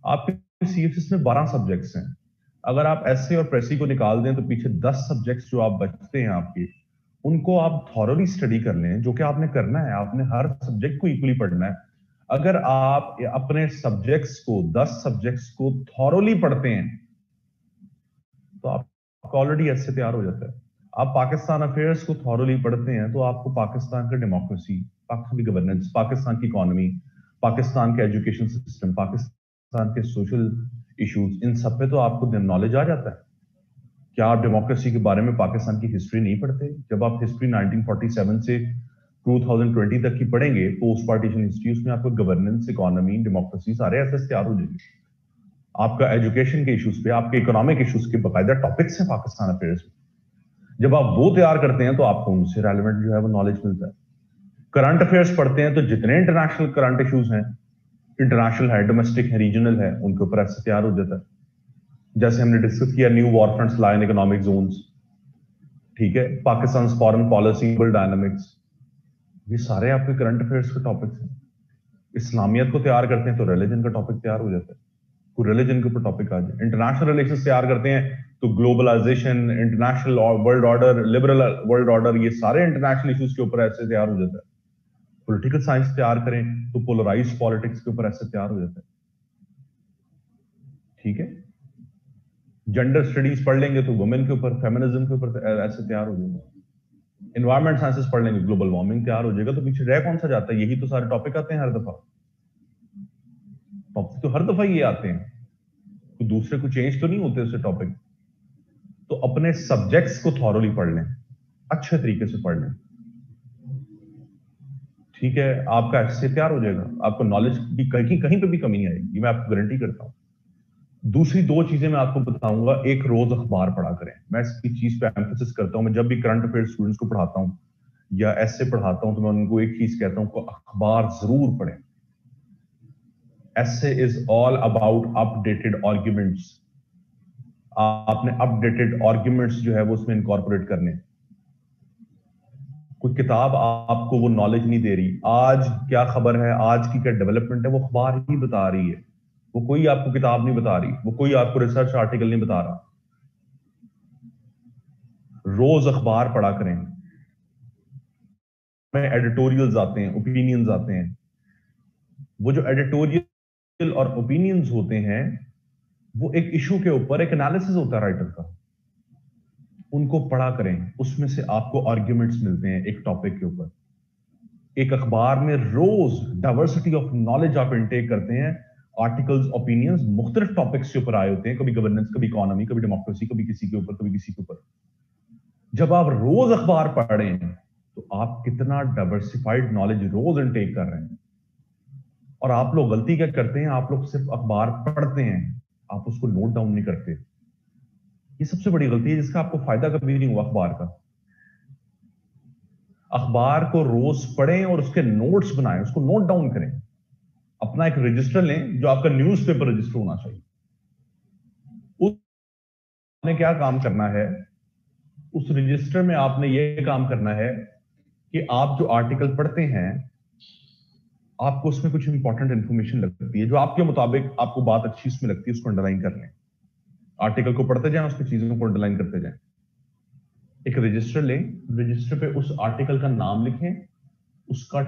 आपके सीएफएस में 12 सब्जेक्ट्स हैं। अगर आप एसए और प्रेसी को निकाल दें तो पीछे 10 सब्जेक्ट्स जो आप बचते हैं आपके, उनको आप थॉरोली स्टडी कर लें, जो कि आपने करना है। आपने हर सब्जेक्ट को इक्वली पढ़ना है। अगर आप अपने सब्जेक्ट्स को 10 सब्जेक्ट्स को थॉरोली पढ़ते हैं तो आपका ऑलरेडी एसए तैयार हो जाता है। आप पाकिस्तान अफेयर्स को थॉरोली पढ़ते हैं तो आपको पाकिस्तान का डेमोक्रेसी, पाकिस्तान की गवर्नेंस, पाकिस्तान की इकोनॉमी, पाकिस्तान के एजुकेशन सिस्टम, पाकिस्तान के सोशल इश्यूज, इन सब पे तो आपको नॉलेज आ जाता है। क्या आप डेमोक्रेसी के बारे में पाकिस्तान की हिस्ट्री नहीं पढ़ते? जब आप हिस्ट्री 1947 से 2020 तक की पढ़ेंगे, पोस्ट पार्टीशन हिस्ट्री, उसमें आपको गवर्नेंस, इकोनॉमी, डेमोक्रेसी सारे एसेस तैयार हो जाएंगे। आपका एजुकेशन के इश्यूज पे, आपके इकोनॉमिक इश्यूज के बाकायदा टॉपिक्स हैं पाकिस्तान अफेयर्स में। जब आप वो तैयार करते हैं तो आपको उनसे रेलेवेंट जो है वो नॉलेज मिलता है। करंट अफेयर्स पढ़ते हैं तो जितने इंटरनेशनल करंट इश्यूज हैं, इंटरनेशनल है, डोमेस्टिक है, रीजनल है, उनके ऊपर ऐसे तैयार हो जाता है। जैसे हमने डिस्कस किया new war fronts lie in economic zones, ठीक है, Pakistan foreign policy, global dynamics, ये सारे आपके करंट अफेयर्स के टॉपिक्स हैं। इस्लामियत को तैयार करते हैं तो रिलीजन का टॉपिक तैयार हो जाता है, कोई रिलीजन के ऊपर टॉपिक आ जाए। इंटरनेशनल रिलेशंस तैयार करते हैं तो globalisation, international world order, liberal world order, ये सारे इंटरनेशनल इश्यूज के ऊपर ऐसे तैयार हो जाता है। पॉलिटिकल साइंस तैयार करें तो पोलराइज्ड पॉलिटिक्स के ऊपर ऐसे तैयार हो जाता है, ठीक है। जेंडर स्टडीज पढ़ लेंगे तो वुमेन के ऊपर, फेमिनिज्म के ऊपर ऐसे तैयार हो जाएगा। एनवायरमेंट साइंसेस पढ़ लेंगे, ग्लोबल वार्मिंग तैयार हो जाएगा। तो पीछे रह कौन सा जाता है? यही तो सारे टॉपिक आते हैं हर दफा, टॉपिक तो हर दफा ये आते हैं, तो दूसरे को चेंज तो नहीं होते उससे टॉपिक। तो अपने सब्जेक्ट्स को थॉरोली पढ़ लें, अच्छे तरीके से पढ़ लें, ठीक है। आपका ऐसे तैयार हो जाएगा, आपको नॉलेज की कहीं कहीं पे भी कमी नहीं आएगी, मैं आपको गारंटी करता हूं। दूसरी दो चीजें मैं आपको बताऊंगा। एक, रोज अखबार पढ़ा करें। मैं इसकी चीज पे एम्फेसिस करता हूं। मैं जब भी करंट अफेयर स्टूडेंट्स को पढ़ाता हूं या ऐसे पढ़ाता हूं तो मैं उनको एक चीज कहता हूं, अखबार जरूर पढ़ें। ऐसे is all about updated arguments. आपने अपडेटेड आर्ग्यूमेंट्स जो है वो उसमें इनकॉर्पोरेट करने। कोई किताब आपको वो नॉलेज नहीं दे रही, आज क्या खबर है, आज की क्या डेवलपमेंट है, वो अखबार ही बता रही है। वो कोई आपको किताब नहीं बता रही, वो कोई आपको रिसर्च आर्टिकल नहीं बता रहा। रोज अखबार पढ़ा करें। में एडिटोरियल्स आते हैं, ओपिनियंस आते हैं। वो जो एडिटोरियल और ओपिनियंस होते हैं वो एक इशू के ऊपर एक एनालिसिस होता है राइटर का, उनको पढ़ा करें। उसमें से आपको आर्ग्यूमेंट्स मिलते हैं एक टॉपिक के ऊपर। एक अखबार में रोज डाइवर्सिटी ऑफ नॉलेज आप इनटेक करते हैं। आर्टिकल्स, ओपिनियंस मुख्तलिफ टॉपिक्स के ऊपर आए होते हैं, कभी गवर्नेंस, कभी इकोनॉमी, कभी डेमोक्रेसी, कभी किसी के ऊपर, कभी किसी के ऊपर। जब आप रोज अखबार पढ़ रहे हैं तो आप कितना डाइवर्सिफाइड नॉलेज रोज इनटेक कर रहे हैं। और आप लोग गलती क्या करते हैं, आप लोग सिर्फ अखबार पढ़ते हैं, आप उसको नोट डाउन नहीं करते। ये सबसे बड़ी गलती है, जिसका आपको फायदा कभी नहीं हुआ अखबार का। अखबार को रोज पढ़ें और उसके नोट्स बनाएं, उसको नोट डाउन करें। अपना एक रजिस्टर लें जो आपका न्यूज़पेपर रजिस्टर होना चाहिए। उसने क्या काम करना है, उस रजिस्टर में आपने ये काम करना है कि आप जो आर्टिकल पढ़ते हैं, आपको उसमें कुछ इंपॉर्टेंट इंफॉर्मेशन लगती है जो आपके मुताबिक आपको बात अच्छी उसमें लगती है, उसको अंडरलाइन कर लें। आर्टिकल को पढ़ते जाएं, उसकी चीजों को अंडरलाइन करते जाएं। एक रजिस्टर लें, रजिस्टर पे उस आर्टिकल का नाम लिखें, उसका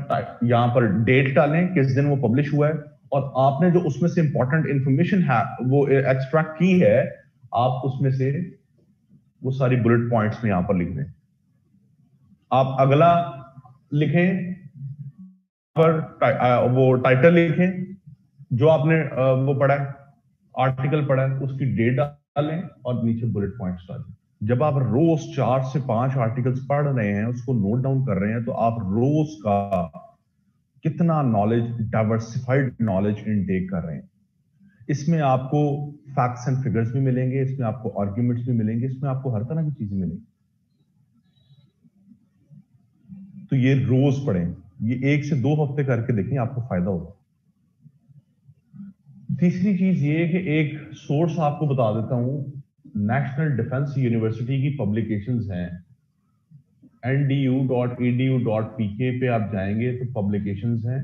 यहां पर डेट डालें, किस दिन वो पब्लिश हुआ है, और आपने जो उसमें से इंपॉर्टेंट इंफॉर्मेशन है वो एक्सट्रैक्ट की है, आप उसमें से वो सारी बुलेट पॉइंट्स में यहां पर लिख दें। आप अगला लिखें पर वो टाइटल लिखें जो आपने वो पढ़ा है, आर्टिकल पढ़ा है, उसकी डेट डालें और नीचे बुलेट पॉइंट्स डालें। जब आप रोज 4 से 5 आर्टिकल्स पढ़ रहे हैं, उसको नोट डाउन कर रहे हैं, तो आप रोज का कितना नॉलेज, डाइवर्सिफाइड नॉलेज इनटेक कर रहे हैं। इसमें आपको फैक्ट्स एंड फिगर्स भी मिलेंगे, इसमें आपको आर्ग्यूमेंट्स भी मिलेंगे, इसमें आपको हर तरह की चीजें मिलेंगी। तो ये रोज पढ़ें, ये 1 से 2 हफ्ते करके देखें, आपको फायदा होगा। तीसरी चीज ये है कि एक सोर्स आपको बता देता हूं, नेशनल डिफेंस यूनिवर्सिटी की पब्लिकेशंस हैं, ndu.edu.pk पे आप जाएंगे तो पब्लिकेशंस हैं।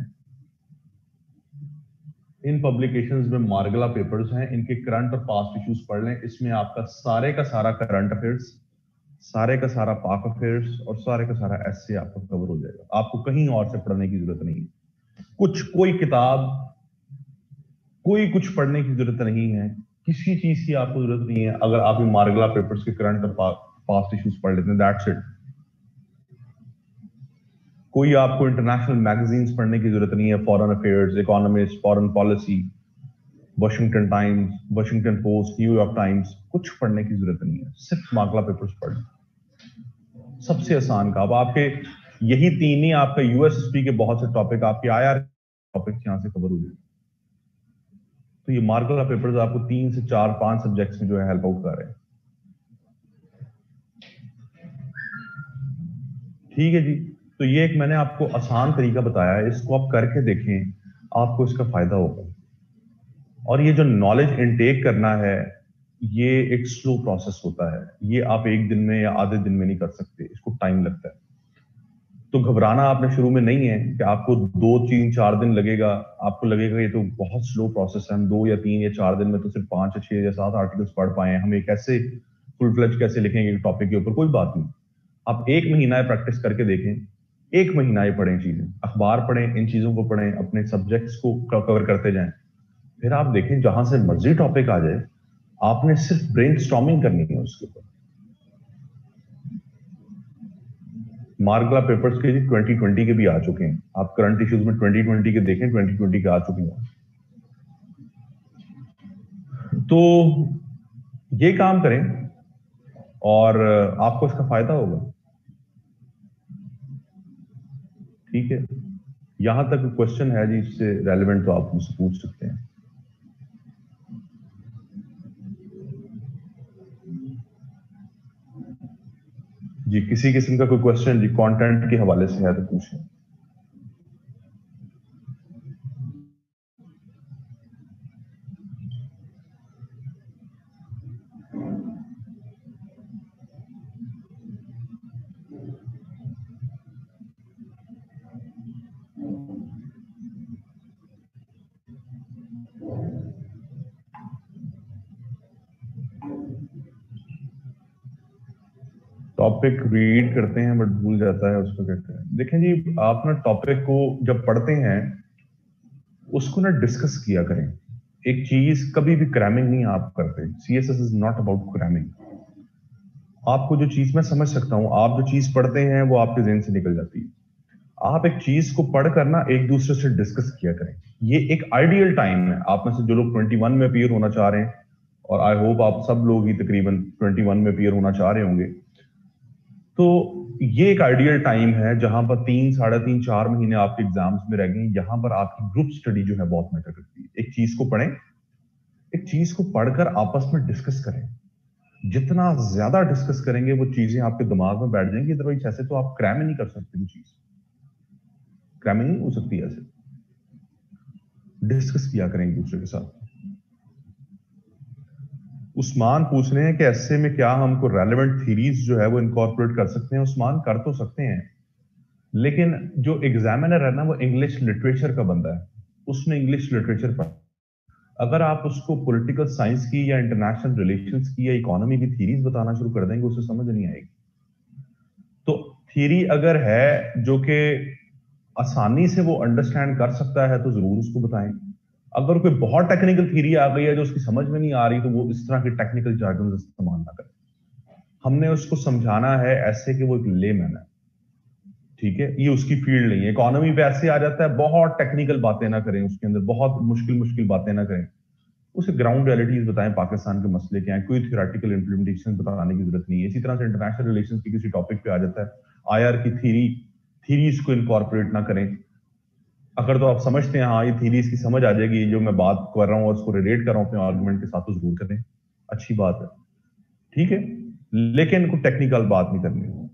इन पब्लिकेशंस में मार्गला पेपर्स हैं, इनके करंट और पास्ट इश्यूज पढ़ लें। इसमें आपका सारे का सारा करंट अफेयर्स, सारे का सारा पाक अफेयर्स और सारे का सारा एसए आपका कवर हो जाएगा। आपको कहीं और से पढ़ने की जरूरत नहीं है, कोई किताब, कोई कुछ पढ़ने की जरूरत नहीं है, किसी चीज की आपको जरूरत नहीं है। अगर आप मार्गला पेपर्स के करंट और पास्ट इश्यूज पढ़ लेते हैं, दैट्स इट। कोई आपको इंटरनेशनल मैगजीन्स पढ़ने की जरूरत नहीं है, foreign affairs, economist, foreign policy, Washington times, Washington post, New York times, कुछ पढ़ने की जरूरत नहीं है, सिर्फ मार्गला पेपर्स पढ़। सबसे आसान का। अब आपके यही तीन ही आपका यूएसएसपी के बहुत से टॉपिक, आपके आईआर टॉपिक यहां से कवर हो जाएंगे। तो ये मार्गला पेपर्स आपको 3 से 4 5 सब्जेक्ट्स में जो है हेल्प आउट कर रहे हैं। ठीक है जी। तो ये एक मैंने आपको आसान तरीका बताया है, इसको आप करके देखें, आपको इसका फायदा होगा। और ये जो नॉलेज इनटेक करना है, ये एक स्लो प्रोसेस होता है। ये आप एक दिन में या आधे दिन में नहीं कर सकते, इसको टाइम लगता है। तो घबराना आपने शुरू में नहीं है कि आपको 2 3 4 दिन लगेगा, आपको लगेगा ये तो बहुत स्लो प्रोसेस है, हम 2 या 3 या 4 दिन में तो सिर्फ 5 या 6 या 7 आर्टिकल्स पढ़ पाए, हम एक ऐसे फुल फ्लेज कैसे लिखेंगे टॉपिक के ऊपर। कोई बात नहीं, आप 1 महीना प्रैक्टिस करके देखें, 1 महीना ही पढ़ें चीजें, अखबार पढ़ें, इन चीजों को पढ़ें, अपने सब्जेक्ट्स को कवर करते जाएं। फिर आप देखें जहां से मर्जी टॉपिक आ जाए, आपने सिर्फ ब्रेनस्टॉर्मिंग करनी है उसके ऊपर। मार्गला पेपर्स के 2020 के भी आ चुके हैं, आप करंट इश्यूज में 2020 के देखें, 2020 के आ चुके हैं। तो ये काम करें और आपको इसका फायदा होगा। ठीक है, यहां तक क्वेश्चन है जी इससे रेलेवेंट तो आप मुझसे पूछ सकते हैं। जी, किसी किस्म का कोई क्वेश्चन जी कंटेंट के हवाले से है तो पूछें। टॉपिक रीड करते हैं बट भूल जाता है, उसको कहते हैं। देखें जी, आप ना टॉपिक को जब पढ़ते हैं उसको ना डिस्कस किया करें। एक चीज कभी भी क्रैमिंग नहीं आप करते। CSS is not about cramming. आपको जो चीज मैं समझ सकता हूं, आप जो चीज पढ़ते हैं वो आपके ज़हन से निकल जाती है। आप एक चीज को पढ़कर ना एक दूसरे से डिस्कस किया करें। ये एक आइडियल टाइम है। आप में से जो लोग 21 में अपीयर होना चाह रहे हैं, और आई होप आप सब लोग ही तकरीबन 21 में अपीयर होना चाह रहे होंगे, तो ये एक आइडियल टाइम है जहां पर 3 साढ़े 3 4 महीने आपके एग्जाम्स में रह गए। यहां पर आपकी ग्रुप स्टडी जो है बहुत मैटर करती है। एक चीज को पढ़ें, एक चीज को पढ़कर आपस में डिस्कस करें। जितना ज्यादा डिस्कस करेंगे वो चीजें आपके दिमाग में बैठ जाएंगी। अदरवाइज ऐसे तो आप क्रैम ही नहीं कर सकते। वो चीज क्रैमिंग नहीं हो सकती ऐसे। डिस्कस किया करें एक दूसरे के साथ। उस्मान पूछ रहे हैं कि ऐसे में क्या हमको रेलेवेंट थीरीज जो है वो इनकॉर्पोरेट कर सकते हैं। उस्मान, कर तो सकते हैं, लेकिन जो एग्जामिनर है ना वो इंग्लिश लिटरेचर का बंदा है, उसने इंग्लिश लिटरेचर पढ़ा। अगर आप उसको पॉलिटिकल साइंस की या इंटरनेशनल रिलेशंस की या इकोनॉमी की थीरीज बताना शुरू कर देंगे, उसे समझ नहीं आएगी। तो थीरी अगर है जो कि आसानी से वो अंडरस्टैंड कर सकता है तो जरूर उसको बताएं। अगर कोई बहुत टेक्निकल थीरी आ गई है जो उसकी समझ में नहीं आ रही, तो वो इस तरह के टेक्निकल जार्गन इस्तेमाल ना करें। हमने उसको समझाना है ऐसे कि वो एक लेमैन है। ठीक है, ये उसकी फील्ड नहीं है। इकोनॉमी पे ऐसे आ जाता है, बहुत टेक्निकल बातें ना करें, उसके अंदर बहुत मुश्किल मुश्किल बातें ना करें। उसे ग्राउंड रियलिटीज बताएं, पाकिस्तान के मसले क्या है। कोई थ्योरेटिकल इंप्लीमेंटेशन बताने की जरूरत नहीं है। इसी तरह से इंटरनेशनल रिलेशंस की किसी टॉपिक पे आ जाता है, आईआर की थीरीज को इनकॉर्पोरेट ना करें। अगर तो आप समझते हैं हाँ ये थीरीज की समझ आ जाएगी, जो मैं बात कर रहा हूँ और उसको रिलेट कर रहा हूँ अपने आर्गुमेंट के साथ, तो जरूर करें, अच्छी बात है। ठीक है, लेकिन कोई टेक्निकल बात नहीं करनी।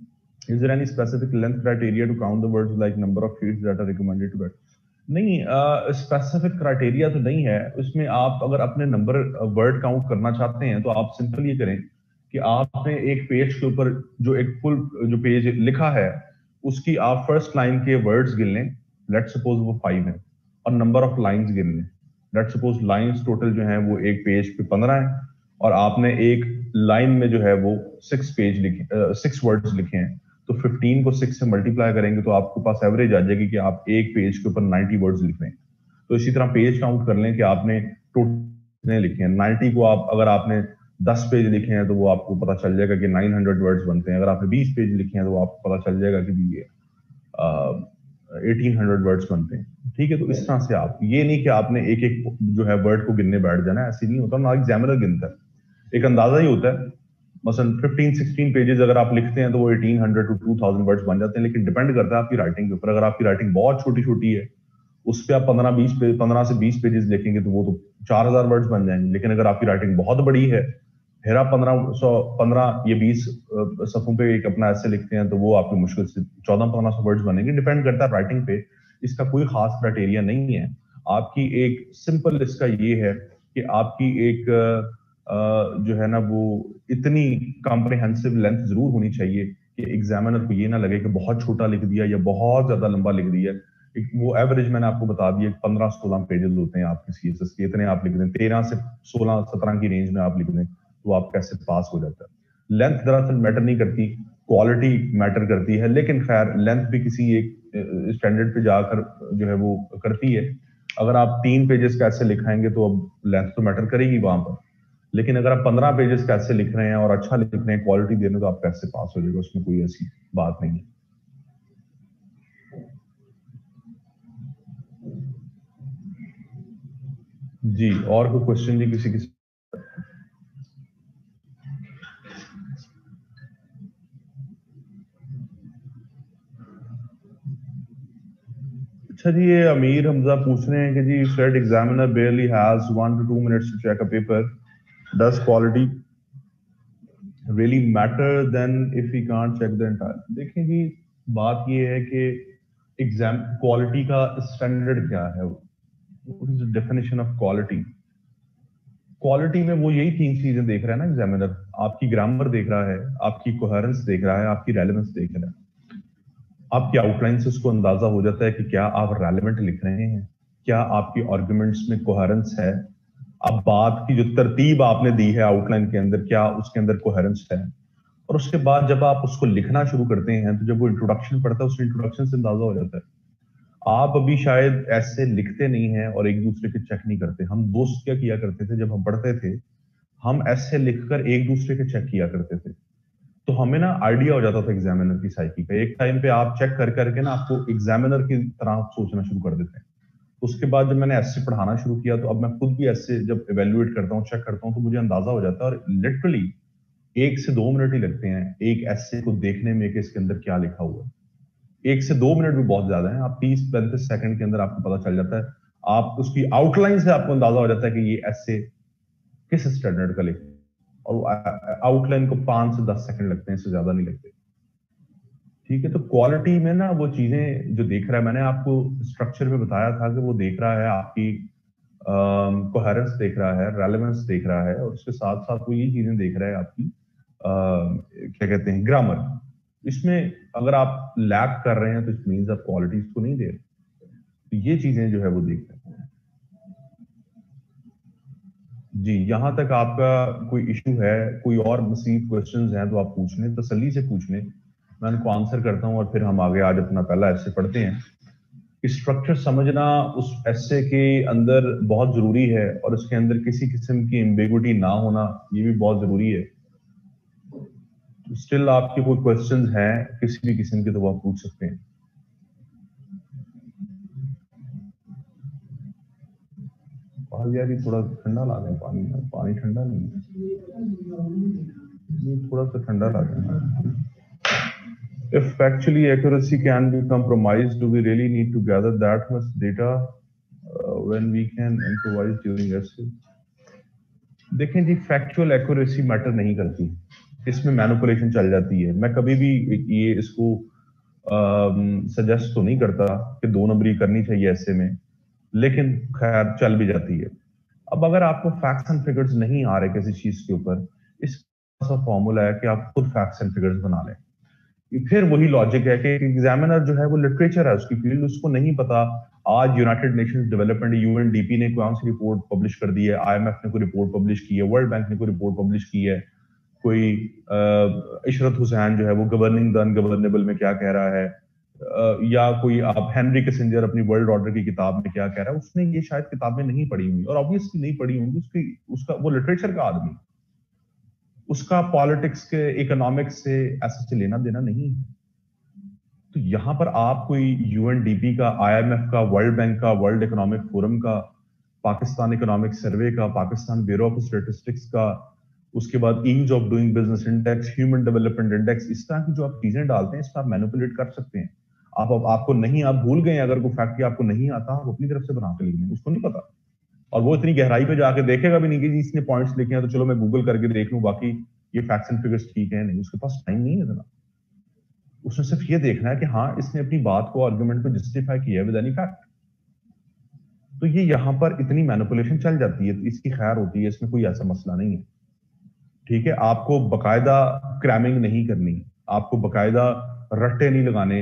Is there any specific length criteria to count the words like number of sheets that are recommended to get? नहीं, स्पेसिफिक क्राइटेरिया तो नहीं है उसमें। आप अगर अपने नंबर वर्ड काउंट करना चाहते हैं तो आप सिंपल ये करें कि आपने एक पेज के ऊपर जो एक फुल जो पेज लिखा है उसकी आप फर्स्ट लाइन के वर्ड्स गिन लें। लेट सपोज वो 5 है, और नंबर ऑफ लाइंस गिन लें। लेट सपोज लाइंस टोटल जो है वो एक पेज पे 15 है और आपने एक लाइन में जो है वो 6 वर्ड्स लिखे हैं, तो 15 को 6 से मल्टीप्लाई करेंगे तो आपके पास एवरेज आ जाएगी कि आप एक पेज के ऊपर 90 वर्ड्स लिख रहे हैं। तो इसी तरह पेज काउंट कर लें कि आपने टोटल लिखे हैं 90 को, आप अगर आपने 10 पेज लिखे हैं तो वो आपको पता चल जाएगा कि 900 वर्ड्स बनते हैं। अगर आपने 20 पेज लिखे हैं तो वो आपको पता चल जाएगा कि ये 1800 वर्ड्स बनते हैं। ठीक है, तो इस तरह से आप ये नहीं कि आपने एक एक जो है वर्ड को गिनने बैठ जाना, ऐसे नहीं होता ना, एग्जामिनर गिनता है, एक अंदाजा ही होता है। मसलन 15-16 पेजेस अगर आप लिखते हैं तो वो 1800 to 2000 वर्ड्स बन जाते हैं, लेकिन डिपेंड करता है आपकी राइटिंग के ऊपर। अगर आपकी राइटिंग बहुत छोटी छोटी है, उस पर आप 15 से 20 पेजेस लिखेंगे तो वो तो 4000 वर्ड्स बन जाएंगे। लेकिन अगर आपकी राइटिंग बहुत बड़ी है, फिर आप 15 या 20 सफ़ों पे एक अपना ऐसे लिखते हैं तो वो आपकी मुश्किल से 1400-1500 वर्ड्स बनेंगे। डिपेंड करता है राइटिंग पे, इसका कोई खास क्राइटेरिया नहीं है। आपकी एक सिंपल इसका ये है कि आपकी एक जो है ना वो इतनी कॉम्प्रिहेंसिव लेंथ जरूर होनी चाहिए कि एग्जामिनर को ये ना लगे कि बहुत छोटा लिख दिया या बहुत ज्यादा लंबा लिख दिया। वो एवरेज मैंने आपको बता दिया 15-16 पेजेस होते हैं आपके सीएसएस के, इतने आप लिख दें, 13 से 16-17 की रेंज में आप लिख दें तो आप कैसे पास हो जाता है। लेंथ दरअसल मैटर नहीं करती, क्वालिटी मैटर करती है, लेकिन खैर लेंथ भी किसी एक स्टैंडर्ड पे जाकर जो है वो करती है। अगर आप 3 पेजेस कैसे लिखाएंगे तो अब लेंथ तो मैटर करेगी वहां पर, लेकिन अगर आप 15 पेजेस कैसे लिख रहे हैं और अच्छा लिख रहे हैं, क्वालिटी दे रहे हैं, तो आप कैसे पास हो जाएगा, उसमें कोई ऐसी बात नहीं है। जी, और कोई क्वेश्चन जी किसी किसी? अच्छा जी, ये अमीर हमजा पूछ रहे हैं कि जी set examiner barely has 1 to 2 minutes to check a paper, does quality really matter then if we can't check the entire? देखिए जी, बात ये है कि एग्जाम क्वालिटी का स्टैंडर्ड क्या है, what is the definition of quality? Quality में वो यही 3 चीजें देख रहा है ना एग्जामिनर, आपकी ग्रामर देख रहा है, आपकी कोहेरेंस देख रहा है, आपकी रेलेवेंस देख रहा है। आपकी आउटलाइन से उसको अंदाजा हो जाता है कि क्या आप रेलेवेंट लिख रहे हैं, क्या आपकी आर्गुमेंट्स में कोहेरेंस है, अब बात की जो तरतीब आपने दी है आउटलाइन के अंदर, क्या उसके अंदर कोहेरेंस है। और उसके बाद जब आप उसको लिखना शुरू करते हैं तो जब वो इंट्रोडक्शन पढ़ता है, उस इंट्रोडक्शन से अंदाजा हो जाता है। आप अभी शायद ऐसे लिखते नहीं हैं और एक दूसरे के चेक नहीं करते। हम दोस्त क्या किया करते थे जब हम पढ़ते थे, हम ऐसे लिखकर एक दूसरे के चेक किया करते थे, तो हमें ना आइडिया हो जाता था एग्जामिनर की साइकी का। एक टाइम पे आप चेक कर करके ना आपको एग्जामिनर की तरह सोचना शुरू कर देते हैं। उसके बाद जब मैंने ऐसे पढ़ाना शुरू किया तो अब मैं खुद भी ऐसे जब इवेल्युएट करता हूँ, चेक करता हूँ, तो मुझे अंदाजा हो जाता है। और लिटरली 1 से 2 मिनट ही लगते हैं एक ऐसे को देखने में कि इसके अंदर क्या लिखा हुआ है। 1 से 2 मिनट भी बहुत ज्यादा है, आप 30-35 सेकंड के अंदर आपको पता चल जाता है। आप उसकी आउटलाइन से आपको अंदाजा हो जाता है कि ये ऐसे किस स्टैंडर्ड का लिखा, और आउटलाइन को 5 से 10 सेकंड लगते हैं, इससे ज्यादा नहीं लगते। ठीक है, तो क्वालिटी में ना वो चीजें जो देख रहा है, मैंने आपको स्ट्रक्चर में बताया था कि वो देख रहा है आपकी कोहेरेंस देख रहा है, रेलेवेंस देख रहा है, और उसके साथ साथ वो ये चीजें देख रहा है आपकी क्या कहते हैं, ग्रामर। इसमें अगर आप लैक कर रहे हैं तो इट मींस आप क्वालिटी इसको नहीं दे रहे। तो ये चीजें जो है वो देख रहे हैं। जी, यहां तक आपका कोई इशू है, कोई और मजीद क्वेश्चंस हैं तो आप पूछ लें, तसल्ली से पूछ लें, मैं उनको आंसर करता हूं और फिर हम आगे आज अपना पहला ऐसे पढ़ते हैं। स्ट्रक्चर समझना उस ऐसे के अंदर बहुत जरूरी है, और उसके अंदर किसी किस्म की एम्बिगुइटी ना होना ये भी बहुत जरूरी है। स्टिल आपके कोई क्वेश्चंस हैं किसी भी किस्म के तो वो आप पूछ सकते हैं। यार ये थोड़ा ठंडा ला दें पानी, पानी ठंडा नहीं है, ये थोड़ा सा ठंडा ला दें। If factually accuracy can be compromised, do we really need to gather that much data when we can improvise during essay? देखें जी, फैक्चुअल एक्यूरेसी मैटर नहीं करती, इसमें मैनिपुलेशन चल जाती है। मैं कभी भी ये इसको सजेस्ट तो नहीं करता कि 2 नंबरी करनी चाहिए ऐसे में, लेकिन खैर चल भी जाती है। अब अगर आपको फैक्ट्स एंड फिगर्स नहीं आ रहे किसी चीज के ऊपर, इसका फॉर्मूला है कि आप खुद फैक्ट्स एंड फिगर्स बना लें। फिर वही लॉजिक है कि एग्जामिनर जो है वो लिटरेचर है उसकी फील्ड, उसको नहीं पता आज यूनाइटेड नेशंस डेवलपमेंट यूएनडीपी ने कौन सी रिपोर्ट पब्लिश कर दी है, आईएमएफ ने कोई रिपोर्ट पब्लिश की है, वर्ल्ड बैंक ने कोई रिपोर्ट पब्लिश की है, कोई इशरत हुसैन जो है वो गवर्निंग द अनगवर्नेबल में क्या कह रहा है, या कोई आप हेनरी किसिंजर अपनी वर्ल्ड ऑर्डर की किताब में क्या कह रहा है, उसने ये शायद किताबें नहीं पढ़ी हुई, और ऑब्वियसली नहीं पढ़ी होंगी, उसकी उसका वो लिटरेचर का आदमी, उसका पॉलिटिक्स के इकोनॉमिक्स से ऐसा लेना देना नहीं है। तो यहां पर आप कोई यूएनडीपी का, आईएमएफ का, वर्ल्ड बैंक का, वर्ल्ड इकोनॉमिक फोरम का, पाकिस्तान इकोनॉमिक सर्वे का, पाकिस्तान ब्यूरो ऑफ स्टैटिस्टिक्स का, उसके बाद ease of doing business index, human development index, इस तरह की जो आप चीजें डालते हैं, इसमें आप मैनिपुलेट कर सकते हैं। आपको नहीं, आप भूल गए अगर कोई फैक्ट आपको नहीं आता, आप अपनी तरफ से बना के लिख लें, उसको नहीं पता, और वो इतनी गहराई पे जाके देखेगा भी नहीं कि जी इसने पॉइंट्स लिखे हैं तो चलो मैं गूगल करके देख लूं, बाकी ये फैक्ट्स एंड फिगर्स ठीक है, नहीं, उसके पास टाइम नहीं है इतना। उसने सिर्फ ये देखना है कि हाँ इसने अपनी बात को आर्गुमेंट को जस्टिफाई किया विद एनी फैक्ट। तो ये यहाँ पर इतनी मैनिपुलेशन चल जाती है, तो इसकी खैर होती है, इसमें कोई ऐसा मसला नहीं है। ठीक है, आपको बकायदा क्रैमिंग नहीं करनी, आपको बकायदा रट्टे नहीं लगाने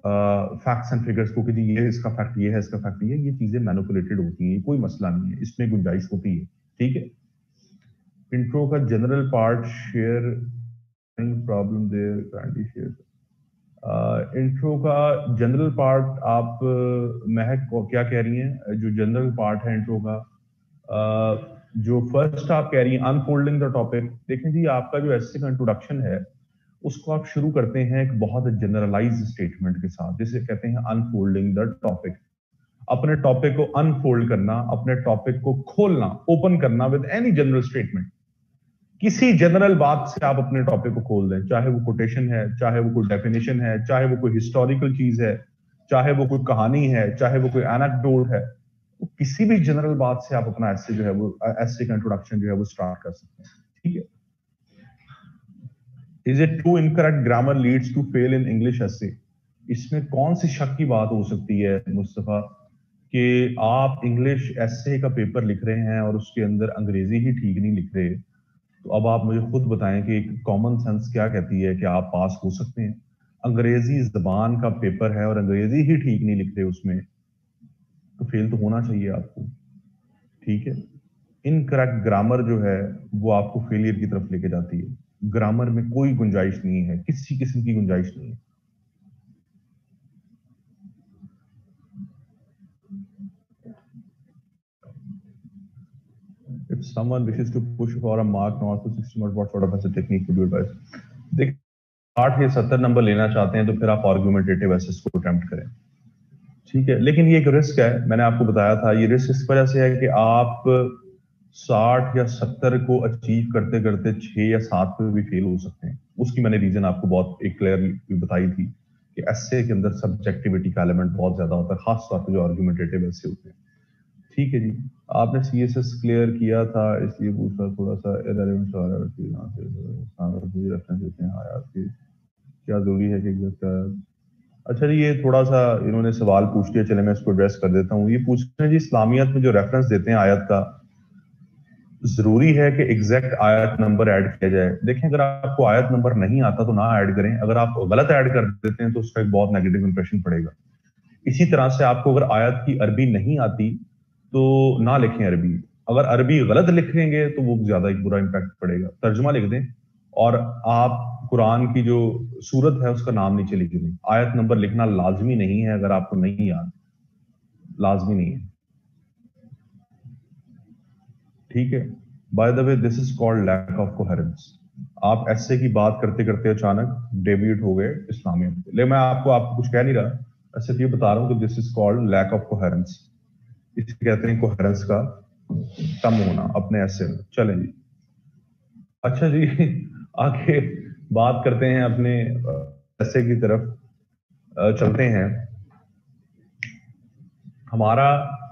फैक्ट्स एंड फिगर्स को कि जी ये इसका फैक्ट ये है, इसका फैक्ट ये चीजें मैनिपुलेटेड होती हैं, कोई मसला नहीं है, इसमें गुंजाइश होती है। ठीक है, इंट्रो का general part share problem there kindly share. Intro का जनरल पार्ट आप महक को क्या कह रही हैं, जो जनरल पार्ट है इंट्रो का, जो फर्स्ट आप कह रही हैं अनफोल्डिंग द टॉपिक, देखें जी आपका जो एस्से का इंट्रोडक्शन है उसको आप शुरू करते हैं एक बहुत जनरलाइज स्टेटमेंट के साथ, जिसे कहते हैं अनफोल्डिंग द टॉपिक। अपने टॉपिक को अनफोल्ड करना, अपने टॉपिक को खोलना, ओपन करना विद एनी जनरल स्टेटमेंट। किसी जनरल बात से आप अपने टॉपिक को खोल दें, चाहे वो कोटेशन है, चाहे वो कोई डेफिनेशन है, चाहे वो कोई हिस्टोरिकल चीज है, चाहे वो कोई कहानी है, चाहे वो कोई एनेक्डोट है, तो किसी भी जनरल बात से आप अपना एस्से जो है वो एस्से का इंट्रोडक्शन जो है वो स्टार्ट कर सकते हैं। ठीक है, is it true incorrect grammar leads to fail in English essay? इसमें कौन सी शक की बात हो सकती है मुस्तफा कि आप इंग्लिश एस्से का पेपर लिख रहे हैं और उसके अंदर अंग्रेजी ही ठीक नहीं लिख रहे? तो अब आप मुझे खुद बताएं कि एक कॉमन सेंस क्या कहती है कि आप पास हो सकते हैं? अंग्रेजी जबान का पेपर है और अंग्रेजी ही ठीक नहीं लिख रहे उसमें, तो फेल तो होना चाहिए आपको। ठीक है, इनकरेक्ट ग्रामर जो है वो आपको फेलियर की तरफ लेके जाती है। ग्रामर में कोई गुंजाइश नहीं है, किसी किस्म की गुंजाइश नहीं है। If someone wishes to push for a mark north to 60 marks, what sort of a technique would you advise? देखिए, 60 या 70 नंबर लेना चाहते हैं तो फिर आप आर्गुमेंटेटिव एसेस को अटेम्प्ट करें। ठीक है, लेकिन ये एक रिस्क है, मैंने आपको बताया था, ये रिस्क इस वजह से है कि आप 60 या 70 को अचीव करते करते 6 या 7 पे भी फेल हो सकते हैं। उसकी मैंने रीजन आपको बहुत एक क्लियरली बताई थी कि एस्से के अंदर सब्जेक्टिविटी का एलिमेंट बहुत ज्यादा होता है, खास तौर पर जो आर्गुमेंटेटिव एस्से होते हैं। ठीक है जी, आपने सीएसएस क्लियर किया था इसलिए पूछा, थोड़ा सा इररिलेवेंट आ रहा है, यहाँ से रेफरेंस देते हैं आयात की, क्या जरूरी है कि अच्छा जी, ये थोड़ा सा इन्होंने सवाल पूछ लिया, चले मैं इसको एड्रेस कर देता हूँ। ये पूछ रहे हैं जी, इस्लामियत में जो रेफरेंस देते हैं आयत का, जरूरी है कि एग्जैक्ट आयत नंबर ऐड किया जाए? देखें, अगर आपको आयत नंबर नहीं आता तो ना ऐड करें, अगर आप गलत ऐड कर देते हैं तो उसका एक बहुत नेगेटिव इंप्रेशन पड़ेगा। इसी तरह से आपको अगर आयत की अरबी नहीं आती तो ना लिखें अरबी, अगर अरबी गलत लिखेंगे तो वो ज्यादा एक बुरा इंपैक्ट पड़ेगा। तर्जुमा लिख दें और आप कुरान की जो सूरत है उसका नाम नीचे लिख दें। आयत नंबर लिखना लाजमी नहीं है, अगर आपको नहीं याद, लाजमी नहीं है। ठीक है, by the way this is called lack of coherence. आप ऐसे की बात करते करते अचानक डेविएट हो गए इस्लामियत पे, लेकिन मैं आपको कुछ कह नहीं रहा, मैं सिर्फ ये बता रहा हूं कि this is called lack of coherence. इसे कहते हैं कोहेरेंस का कम होना अपने ऐसे में। चलें जी, अच्छा जी, आगे बात करते हैं अपने ऐसे की तरफ चलते हैं। हमारा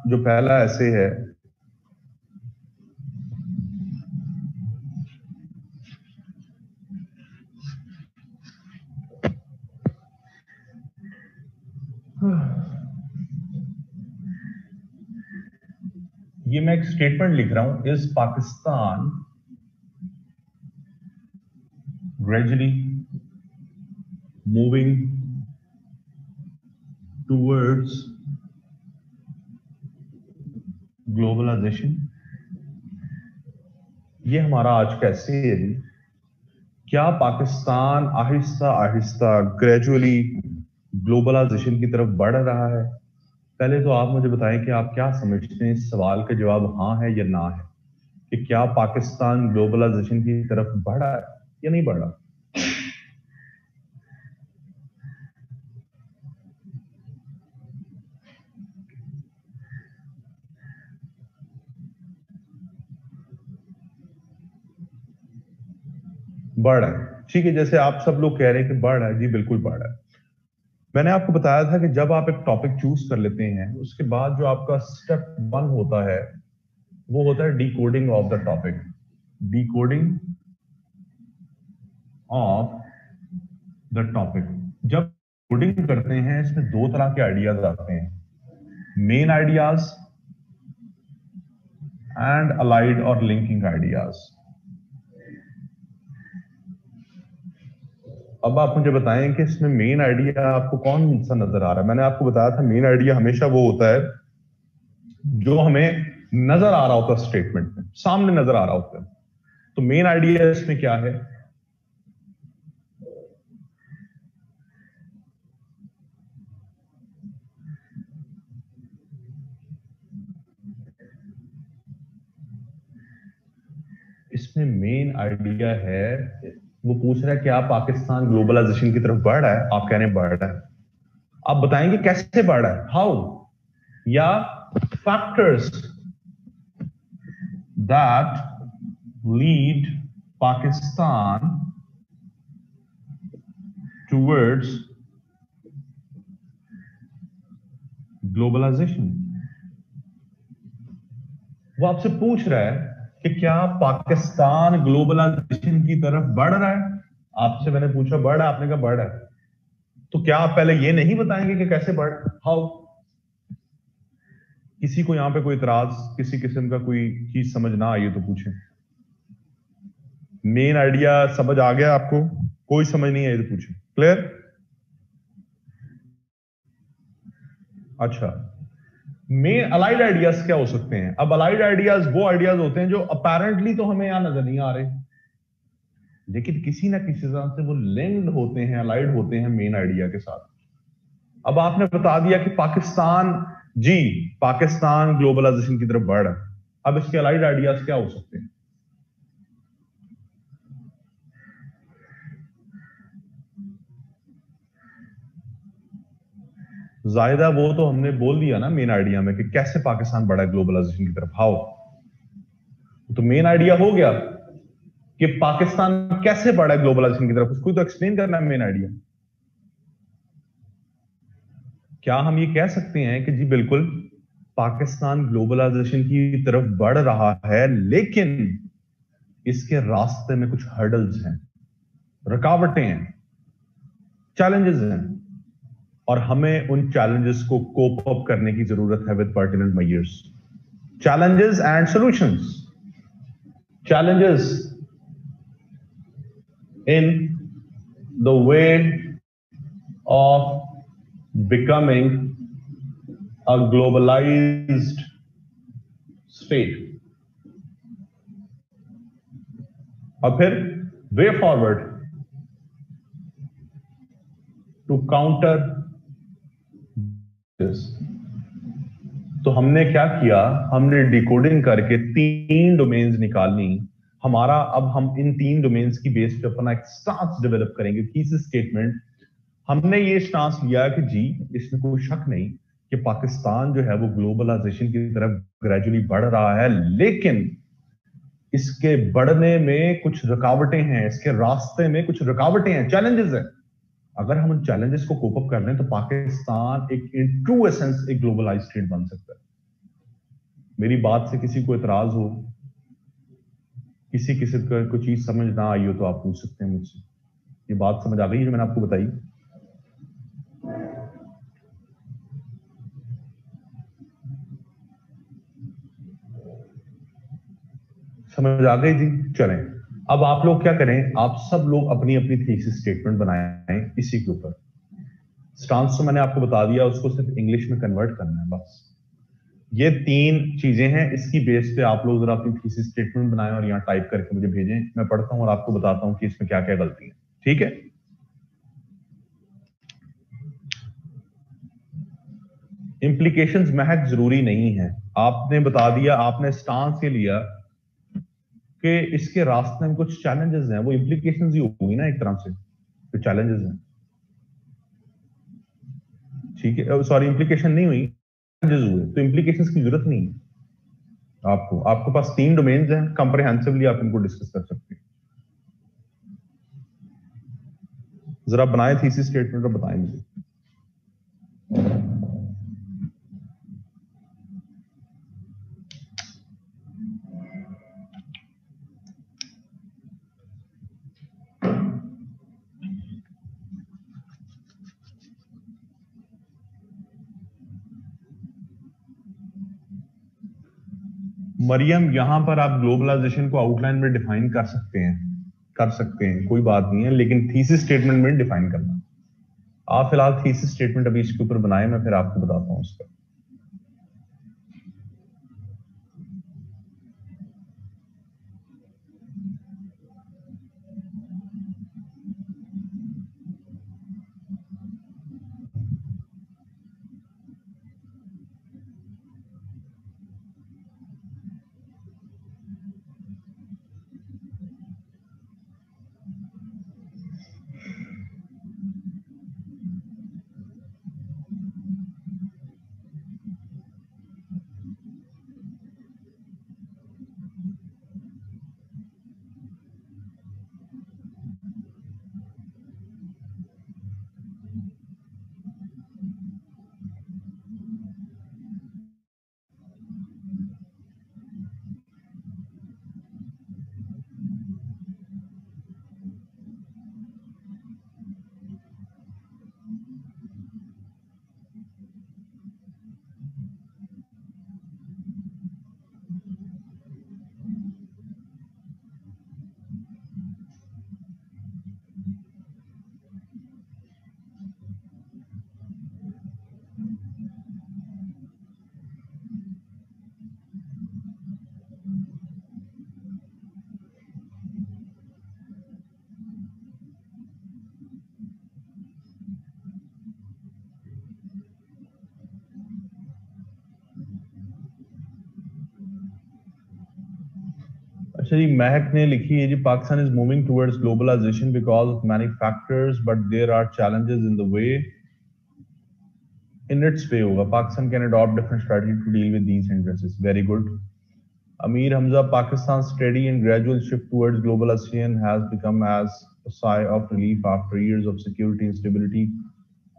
जो पहला ऐसे है, ये मैं एक स्टेटमेंट लिख रहा हूं, is Pakistan gradually moving towards globalisation, ये हमारा आज का एसे है जी। क्या पाकिस्तान आहिस्ता आहिस्ता ग्रेजुअली ग्लोबलाइजेशन की तरफ बढ़ रहा है? पहले तो आप मुझे बताएं कि आप क्या समझते हैं, इस सवाल का जवाब हाँ है या ना है, कि क्या पाकिस्तान ग्लोबलाइजेशन की तरफ बढ़ा है या नहीं बढ़ा? बढ़ रहा है, ठीक है। जैसे आप सब लोग कह रहे हैं कि बढ़ रहा है, जी बिल्कुल बढ़ रहा है। मैंने आपको बताया था कि जब आप एक टॉपिक चूज कर लेते हैं, उसके बाद जो आपका स्टेप वन होता है वो होता है decoding of the topic. Decoding of the topic. जब कोडिंग करते हैं, इसमें दो तरह के आइडियाज आते हैं, मेन आइडियाज एंड अलाइड और लिंकिंग आइडियाज। अब आप मुझे बताएं कि इसमें मेन आइडिया आपको कौन सा नजर आ रहा है? मैंने आपको बताया था मेन आइडिया हमेशा वो होता है जो हमें नजर आ रहा होता है, स्टेटमेंट में सामने नजर आ रहा होता है। तो मेन आइडिया इसमें क्या है? इसमें मेन आइडिया है, वो पूछ रहा है कि आप पाकिस्तान ग्लोबलाइजेशन की तरफ बढ़ रहा है, आप कह रहे हैं बढ़ रहा है। आप बताएंगे कैसे बढ़ रहा है, हाउ, या factors that lead Pakistan towards globalisation. वो आपसे पूछ रहा है कि क्या पाकिस्तान ग्लोबलाइजेशन की तरफ बढ़ रहा है? आपसे मैंने पूछा बढ़ रहा है, आपने कहा बढ़ रहा है। तो क्या आप पहले ये नहीं बताएंगे कि कैसे बढ़ रहा है, हाउ? किसी को यहां पे कोई इतराज, किसी किस्म का कोई चीज समझ ना आई तो पूछें। मेन आइडिया समझ आ गया आपको? कोई समझ नहीं आई तो पूछें। क्लियर? अच्छा, मेन अलाइड आइडियाज क्या हो सकते हैं? अब अलाइड आइडियाज वो आइडियाज होते हैं जो अपेरेंटली तो हमें यहां नजर नहीं आ रहे, लेकिन किसी ना किसी तरह से वो लिंक्ड होते हैं, अलाइड होते हैं मेन आइडिया के साथ। अब आपने बता दिया कि पाकिस्तान, जी पाकिस्तान ग्लोबलाइजेशन की तरफ बढ़ रहा है। अब इसके अलाइड आइडियाज क्या हो सकते हैं? जाहिदा वो तो हमने बोल दिया ना मेन आइडिया में कि कैसे पाकिस्तान बढ़ा है ग्लोबलाइजेशन की तरफ, हाउ। तो मेन आइडिया हो गया कि पाकिस्तान कैसे बढ़ा है ग्लोबलाइजेशन की तरफ, उसको तो एक्सप्लेन करना है मेन आइडिया। क्या हम ये कह सकते हैं कि जी बिल्कुल पाकिस्तान ग्लोबलाइजेशन की तरफ बढ़ रहा है, लेकिन इसके रास्ते में कुछ हर्डल्स हैं, रुकावटें हैं, चैलेंजेस हैं, और हमें उन चैलेंजेस को कोप अप करने की जरूरत है with pertinent measures. challenges and solutions. Challenges in the way of becoming a globalized state. और फिर way forward to counter this. तो हमने क्या किया, हमने डिकोडिंग करके 3 डोमेन्स निकालनी। हमारा अब हम इन 3 डोमेन्स की बेस पे अपना एक स्टांस डेवलप करेंगे, थीसिस स्टेटमेंट। हमने ये स्टांस लिया कि जी इसमें कोई शक नहीं कि पाकिस्तान जो है वो ग्लोबलाइजेशन की तरफ ग्रेजुअली बढ़ रहा है, लेकिन इसके बढ़ने में कुछ रुकावटें हैं, इसके रास्ते में कुछ रुकावटें हैं, चैलेंजेस हैं। अगर हम उन चैलेंजेस को कोप अप कर लें तो पाकिस्तान एक इन ट्रू एसेंस एक ग्लोबलाइज्ड स्टेट बन सकता है। मेरी बात से किसी को इतराज हो, किसी किसी को कोई चीज समझ ना आई हो तो आप पूछ सकते हैं मुझसे। ये बात समझ आ गई जो मैंने आपको बताई? समझ आ गई जी? चलें, अब आप लोग क्या करें, आप सब लोग अपनी अपनी थीसिस स्टेटमेंट बनाएं इसी के ऊपर। स्टांस तो मैंने आपको बता दिया, उसको सिर्फ इंग्लिश में कन्वर्ट करना है बस। ये 3 चीजें हैं, इसकी बेस पे आप लोग जरा अपनी थीसिस स्टेटमेंट बनाएं और यहाँ टाइप करके मुझे भेजें। मैं पढ़ता हूँ और आपको बताता हूँ कि इसमें क्या क्या गलती है। ठीक है, इम्प्लीकेशंस महज जरूरी नहीं है। आपने बता दिया, आपने स्टांस ये लिया कि इसके रास्ते में कुछ चैलेंजेस हैं, वो इम्प्लीकेशंस ही होगी ना एक तरह से, जो चैलेंजेस हैं। ठीक है, सॉरी इम्प्लीकेशन नहीं हुई, चैलेंजेस हुए, तो इम्प्लीकेशंस की जरूरत नहीं है आपको। आपके पास 3 डोमेन्स हैं, कंप्रिहेंसिवली आप इनको डिस्कस कर सकते हैं। जरा बनाए थीसिस स्टेटमेंट और बताएं मुझे। मरियम, यहां पर आप ग्लोबलाइजेशन को आउटलाइन में डिफाइन कर सकते हैं, कोई बात नहीं है, लेकिन थीसिस स्टेटमेंट में डिफाइन करना। आप फिलहाल थीसिस स्टेटमेंट अभी इसके ऊपर बनाए, मैं फिर आपको बताता हूं उसका। अच्छा जी, महक ने लिखी है जी, Pakistan is moving towards globalisation because of many factors but there are challenges in the way, in its way होगा, Pakistan can adopt different strategy to deal with these hindrances. Very good. Amir Hamza, Pakistan steady and gradual shift towards globalization has become as a sigh of relief after years of security instability।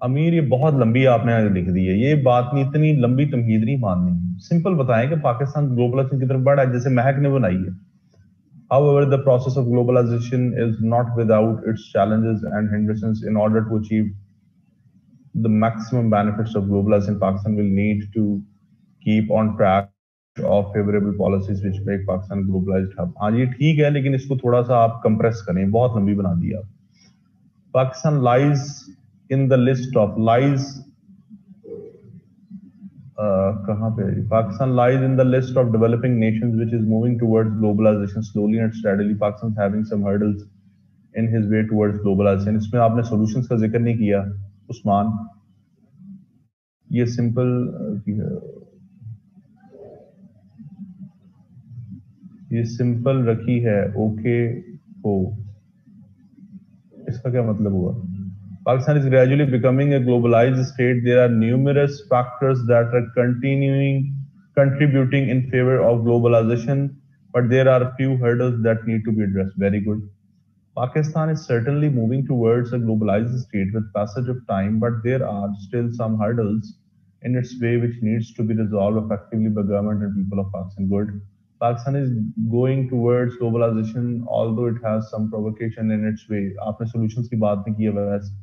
अमीर, ये बहुत लंबी आपने लिख दी है, ये बात नहीं, इतनी लंबी तमहीद नहीं माननी, सिंपल बताएं कि पाकिस्तान ग्लोबलाइजेशन की तरफ बढ़ा है, जैसे महक ने बनाई है। However, the process of globalization is not without its challenges and hindrances. In order to achieve the maximum benefits of globalization, Pakistan will need to keep on track of favorable policies which make Pakistan globalized hub। हाँ जी ठीक है, लेकिन इसको थोड़ा सा आप compress करें, बहुत लंबी बना दी आप। Pakistan lies in the list of lies, कहाँ पे है? Pakistan lies in the list of developing nations which is moving towards globalization slowly and steadily। Pakistan is having some hurdles in his way towards globalization। इसमें आपने solutions का जिक्र नहीं किया उस्मान, ये सिंपल, ये सिंपल रखी है। ओके हो, इसका क्या मतलब हुआ? Pakistan is gradually becoming a globalized state. There are numerous factors that are contributing in favor of globalization, but there are a few hurdles that need to be addressed। Very good। Pakistan is certainly moving towards a globalized state with passage of time, but there are still some hurdles in its way which needs to be resolved effectively by government and people of Pakistan। Good। Pakistan is going towards globalization, although it has some provocation in its way। आपने solutions की बात नहीं की है वैसे।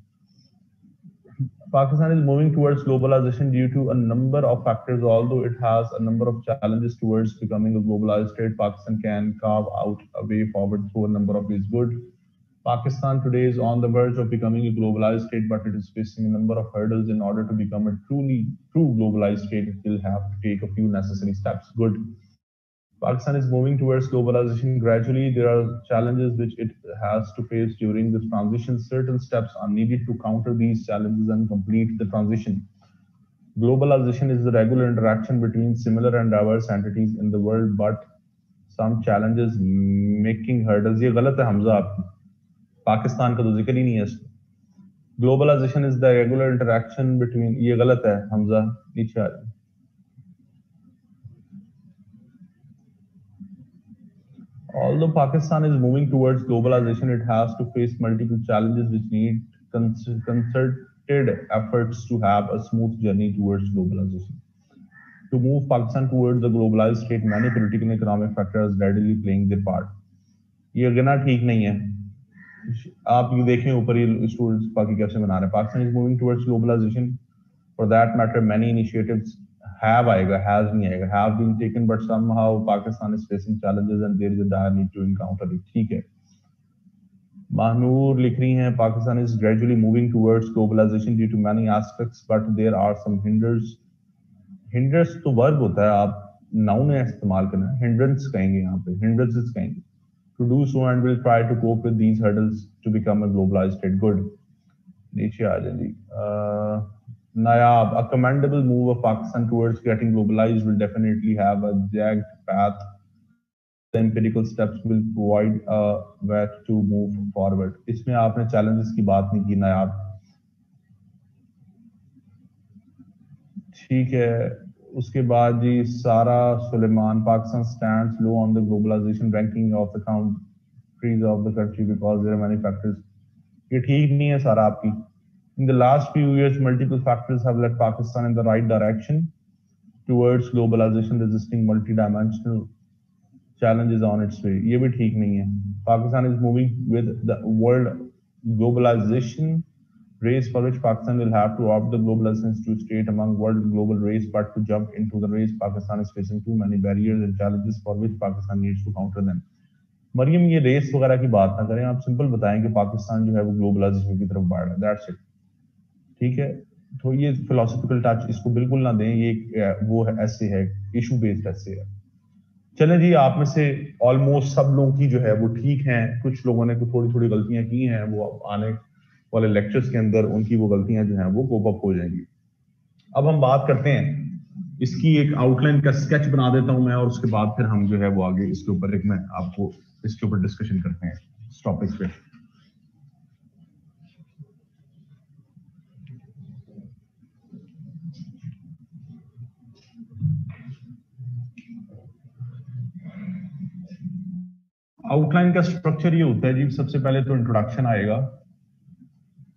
Pakistan is moving towards globalization due to a number of factors, although it has a number of challenges towards becoming a globalized state. Pakistan can carve out a way forward through a number of ways। Good। Pakistan today is on the verge of becoming a globalized state, but it is facing a number of hurdles. In order to become a true globalized state, it will have to take a few necessary steps. Good. Pakistan is moving towards globalization gradually. There are challenges which it has to face during this transition. Certain steps are needed to counter these challenges and complete the transition. Globalization is the regular interaction between similar and diverse entities in the world, but some challenges making hurdles. ये गलत है हमजा आपकी, पाकिस्तान का तो जिक्र ही नहीं है इसमें. Globalization is the regular interaction between, ये गलत है हमजा, नीचे आ जाए. Although Pakistan is moving towards globalization, it has to face multiple challenges which need concerted efforts to have a smooth journey towards globalization. To move Pakistan towards the globalized state, many political and economic factors readily playing their part. ये गिना ठीक नहीं है. आप ये देखें ऊपर ये स्टूडेंट्स बाकी कैसे बना रहे हैं. Pakistan is moving towards globalization. For that matter, many initiatives have आएगा, has नहीं आएगा, have been taken, but somehow Pakistan is facing challenges and there is a dire need to encounter it. ठीक है. Mahnoor लिख रही हैं, Pakistan is gradually moving towards globalization due to many aspects, but there are some hinders. Hinders तो verb होता है, आप noun है इस्तेमाल करना है. Hindrance कहेंगे यहाँ पे, hindrances कहेंगे. To do so and will try to cope with these hurdles to become a globalized state. Good. नीचे आ जाएंगे. Nayab, a commendable move of Pakistan towards getting globalized will definitely have a jagged path. The empirical steps will provide a way to move forward. इसमें आपने challenges की बात नहीं की नायाब. ठीक है. उसके बाद जी सारा Suleman, Pakistan stands low on the globalization ranking of the countries of the country because there are many factors. ये ठीक नहीं है सारा आपकी. In the last few years, multiple factors have led Pakistan in the right direction towards globalization, resisting multidimensional challenges on its way. ये भी ठीक नहीं है. Pakistan is moving with the world globalization race for which Pakistan will have to opt the globalization to state among world global race, but to jump into the race, Pakistan is facing too many barriers and challenges for which Pakistan needs to counter them. Maryam ये race वगैरह की बात ना करें, आप simple बताएं कि पाकिस्तान जो है वो ग्लोबलाइजेशन की तरफ बढ़ रहा है. That's it. ठीक है. तो ये फिलोसफिकल टच इसको बिल्कुल ना दें. ये वो है, ऐसे है, इशू बेस्ड ऐसे है. चलें जी, आप में से ऑलमोस्ट सब लोगों की जो है वो ठीक हैं. कुछ लोगों ने थोड़ी थोड़ी गलतियां की हैं, वो आने वाले लेक्चर्स के अंदर उनकी वो गलतियां जो हैं वो कोप अप हो जाएंगी. अब हम बात करते हैं इसकी, एक आउटलाइन का स्केच बना देता हूं मैं, और उसके बाद फिर हम जो है वो आगे इसके ऊपर एक मैं आपको इसके ऊपर डिस्कशन करते हैं इस टॉपिक पे. आउटलाइन का स्ट्रक्चर ये होता है जी, सबसे पहले तो इंट्रोडक्शन आएगा.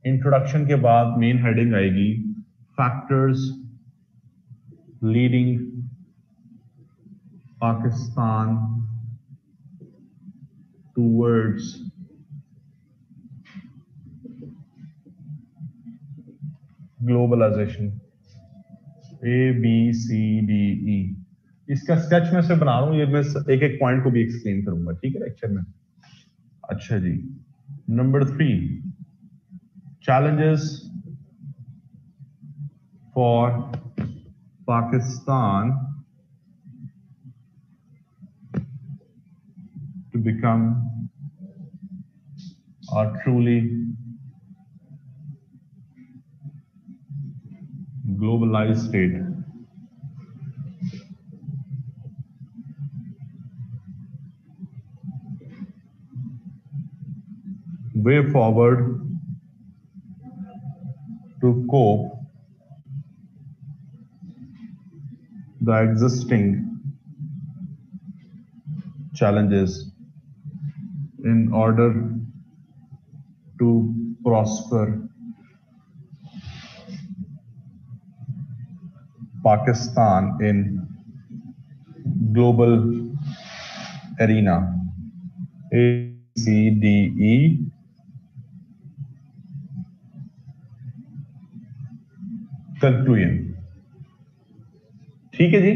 इंट्रोडक्शन के बाद मेन हेडिंग आएगी, factors leading Pakistan towards globalisation. ABCDE. इसका स्केच में से बना रहा हूं, ये मैं एक एक पॉइंट को भी एक्सप्लेन करूंगा, ठीक है, लेक्चर में. अच्छा जी. Number 3, challenges for Pakistan to become a truly globalized state. Way forward to cope the existing challenges in order to prosper Pakistan in global arena. ABCDE. Conclusion. ठीक है जी.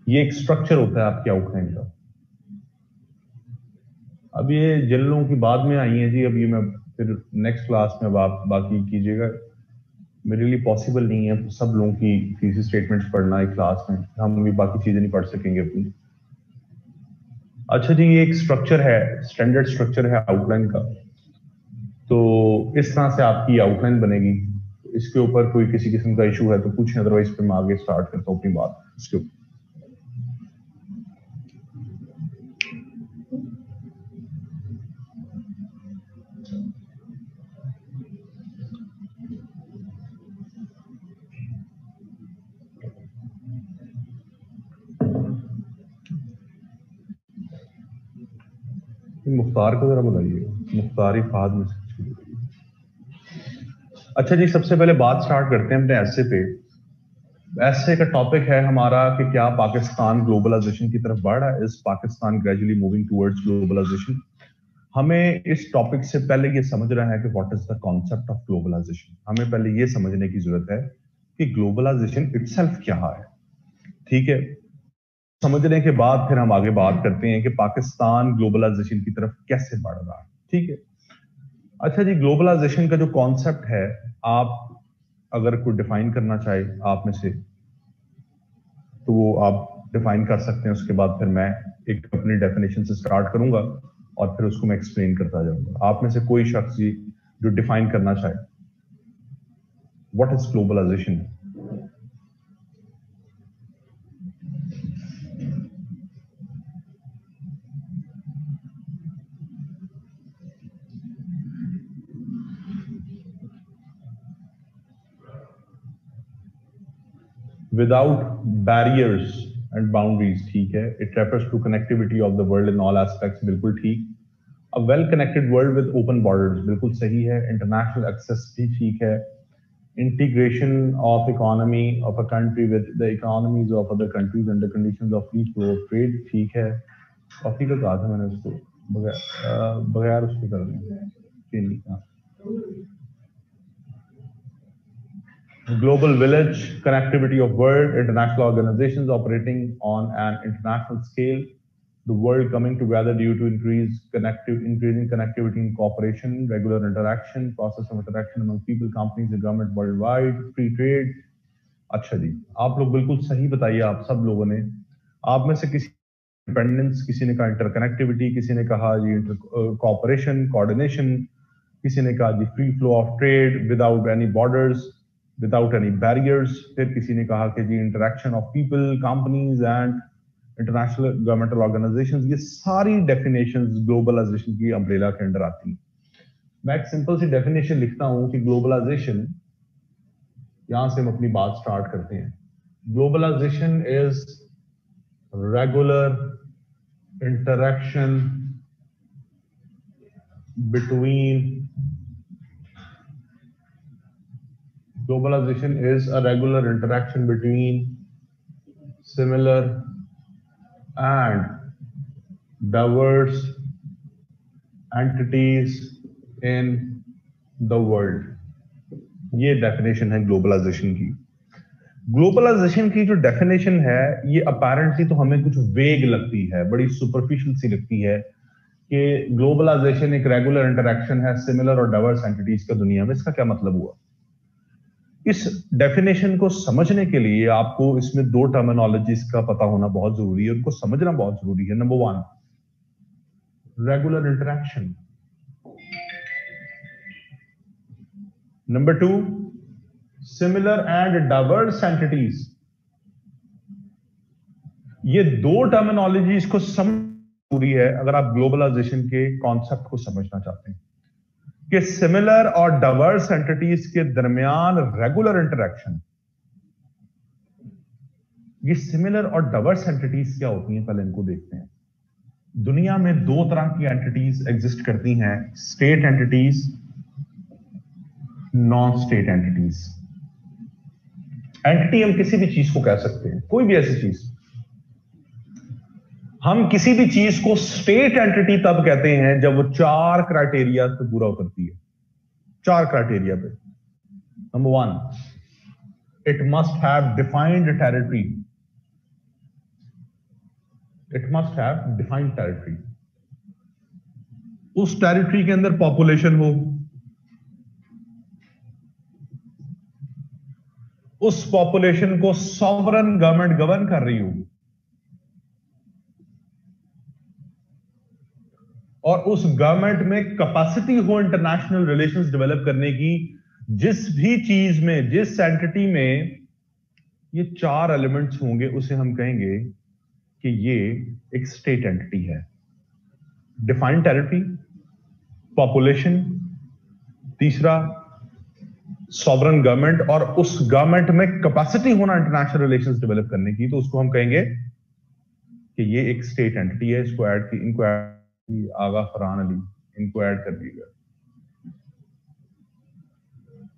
ये एक स्ट्रक्चर होता है आपके आउटलाइन का। अब ये जिन लोगों की बाद में आई है जी, अब ये मैं फिर नेक्स्ट क्लास में आप बाकी कीजिएगा। मेरे लिए पॉसिबल नहीं है सब लोगों की थीसिस स्टेटमेंट्स पढ़ना एक क्लास में, हम भी बाकी चीजें नहीं पढ़ सकेंगे अपनी। अच्छा जी, ये एक स्ट्रक्चर है, स्टैंडर्ड स्ट्रक्चर है आउटलाइन का। तो इस तरह से आपकी आउटलाइन बनेगी। इसके ऊपर कोई किसी किस्म का इशू है तो पूछें, अदरवाइज फिर मैं आगे स्टार्ट करता हूँ अपनी बात इसके ऊपर। मुख्तार को जरा बताइए, मुख्तार फहद में से। अच्छा जी, सबसे पहले बात स्टार्ट करते हैं अपने ऐसे पे। ऐसे का टॉपिक है हमारा कि क्या पाकिस्तान ग्लोबलाइजेशन की तरफ बढ़ रहा है, is Pakistan gradually moving towards globalisation. हमें इस टॉपिक से पहले ये समझना है कि what is the concept of globalisation. हमें पहले ये समझने की जरूरत है कि ग्लोबलाइजेशन इटसेल्फ क्या है। ठीक है, समझने के बाद फिर हम आगे बात करते हैं कि पाकिस्तान ग्लोबलाइजेशन की तरफ कैसे बढ़ रहा है। ठीक है। अच्छा जी, ग्लोबलाइजेशन का जो कॉन्सेप्ट है, आप अगर कोई डिफाइन करना चाहे आप में से, तो वो आप डिफाइन कर सकते हैं। उसके बाद फिर मैं एक अपनी डेफिनेशन से स्टार्ट करूंगा और फिर उसको मैं एक्सप्लेन करता जाऊंगा। आप में से कोई शख्स जी जो डिफाइन करना चाहे what is globalisation. Without barriers and boundaries, ठीक है। It refers to connectivity of the world in all aspects, बिल्कुल ठीक। A well connected world with open borders, बिल्कुल सही है। इंटरनेशनल एक्सेस भी ठीक है। Integration of economy of a country with the economies of other countries under conditions of free flow of trade, ठीक है। कॉफी का कहा था मैंने उसको, बगैर उसके कर दें। Global village, connectivity of world, international organizations operating on an international scale, the world coming together due to increasing connectivity and cooperation, regular interaction, process of interaction among people, companies and government worldwide, free trade। अच्छा जी, आप लोग बिल्कुल सही बताइए। आप सब लोगों ने, आप में से किसी इंडिपेंडेंस, किसी ने कहा इंटरकनेक्टिविटी, किसी ने कहा जी कॉपरेशन कोऑर्डिनेशन, किसी ने कहा जी free flow of trade without any borders, without any barriers. फिर किसी ने कहा कि जी interaction of people, companies and international governmental organisations. ये सारी डेफिनेशंस ग्लोबलाइजेशन की अम्ब्रेला के अंडर आती हैं। मैं एक सिंपल सी डेफिनेशन लिखता हूं कि ग्लोबलाइजेशन, यहां से हम अपनी बात स्टार्ट करते हैं। Globalisation is regular interaction between, globalization is a regular interaction between similar and diverse entities in the world। ये डेफिनेशन है ग्लोबलाइजेशन की। ग्लोबलाइजेशन की जो डेफिनेशन है, ये अपेरेंटली तो हमें कुछ वेग लगती है, बड़ी सुपरफिशियल सी लगती है कि ग्लोबलाइजेशन एक रेगुलर इंटरेक्शन है सिमिलर और डाइवर्स एंटिटीज का दुनिया में। इसका क्या मतलब हुआ? इस डेफिनेशन को समझने के लिए आपको इसमें दो टर्मिनोलॉजीज का पता होना बहुत जरूरी है, उनको समझना बहुत जरूरी है। Number one, regular interaction. Number two, similar and diverse entities. ये दो टर्मिनोलॉजीज को समझ जरूरी है अगर आप ग्लोबलाइजेशन के कॉन्सेप्ट को समझना चाहते हैं कि सिमिलर और डाइवर्स एंटिटीज के दरमियान रेगुलर इंटरेक्शन। ये सिमिलर और डाइवर्स एंटिटीज क्या होती हैं, पहले इनको देखते हैं। दुनिया में दो तरह की एंटिटीज एग्जिस्ट करती हैं, state entities, non state entities. Entity हम किसी भी चीज को कह सकते हैं, कोई भी ऐसी चीज। हम किसी भी चीज को स्टेट एंटिटी तब कहते हैं जब वो चार क्राइटेरिया पे पूरा उतरती है। चार क्राइटेरिया पे। Number one, it must have defined territory. It must have defined territory. उस टेरिटरी के अंदर पॉपुलेशन हो, उस पॉपुलेशन को सॉवरन गवर्नमेंट गवर्न कर रही हो, और उस गवर्नमेंट में कैपेसिटी हो इंटरनेशनल रिलेशंस डेवलप करने की। जिस भी चीज में, जिस एंटिटी में ये चार एलिमेंट्स होंगे, उसे हम कहेंगे कि ये एक स्टेट एंटिटी है। डिफाइंड टेरिटरी, पॉपुलेशन, तीसरा सॉवरन गवर्नमेंट, और उस गवर्नमेंट में कैपेसिटी होना इंटरनेशनल रिलेशंस डेवलप करने की, तो उसको हम कहेंगे कि ये एक स्टेट एंटिटी है। इसको ऐड की, इनको आगा फरहान अली, इनको ऐड कर दीजिएगा।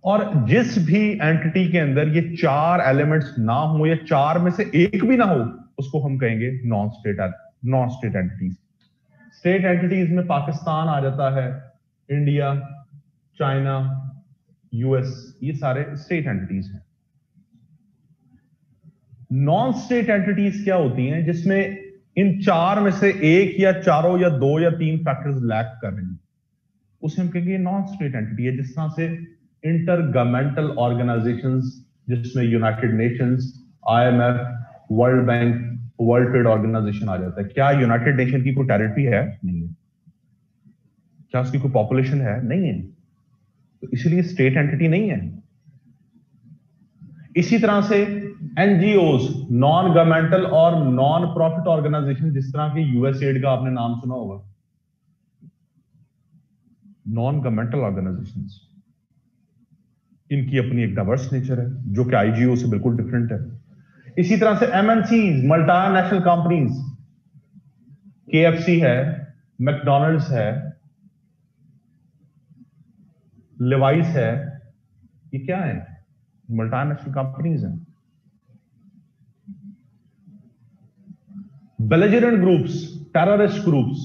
और जिस भी एंटिटी के अंदर ये चार एलिमेंट्स ना हो, या चार में से एक भी ना हो, उसको हम कहेंगे non state entities. State entities में पाकिस्तान आ जाता है, इंडिया, चाइना, यूएस, ये सारे स्टेट एंटिटीज हैं। नॉन स्टेट एंटिटीज क्या होती हैं? जिसमें इन चार में से एक या चारों या दो या तीन फैक्टर्स लैक कर रहे हैं, उसे हम कहेंगे नॉन स्टेट एंटिटी है। जिस तरह से इंटर गवर्नमेंटल ऑर्गेनाइजेशंस, जिसमें United Nations, IMF, World Bank, World Trade Organisation आ जाता है। क्या यूनाइटेड नेशन की कोई टेरिटरी है? नहीं है। क्या उसकी कोई पॉपुलेशन है? नहीं है। तो इसलिए स्टेट एंटिटी नहीं है। इसी तरह से NGOs, नॉन गवर्नमेंटल और नॉन प्रॉफिट ऑर्गेनाइजेशन, जिस तरह की USAID का आपने नाम सुना होगा, नॉन गवर्नमेंटल ऑर्गेनाइजेशंस, इनकी अपनी एक डाइवर्स नेचर है, जो कि IGO से बिल्कुल डिफरेंट है। इसी तरह से MNCs, मल्टीनेशनल कंपनीज, KFC है, मैकडॉनल्ड्स है, लिवाइस है, ये क्या है? मल्टीनेशनल कंपनीज हैं। Belligerent groups, terrorist groups,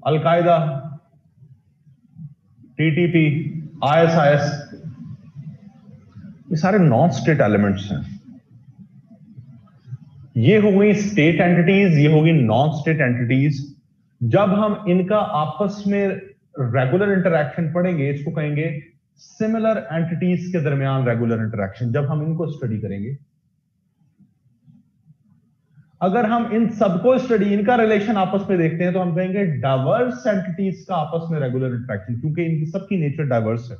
al Qaeda, TTP, ISIS, ये सारे नॉन स्टेट एलिमेंट्स हैं। ये हो गई स्टेट एंटिटीज, ये होगी नॉन स्टेट एंटिटीज। जब हम इनका आपस में रेगुलर इंटरैक्शन पढ़ेंगे, इसको कहेंगे सिमिलर एंटिटीज के दरमियान रेगुलर इंटरैक्शन। जब हम इनको स्टडी करेंगे, अगर हम इन सबको स्टडी, इनका रिलेशन आपस में देखते हैं, तो हम कहेंगे डाइवर्स एंटिटीज का आपस में रेगुलर इंटरैक्शन, क्योंकि इनकी सबकी नेचर डाइवर्स है।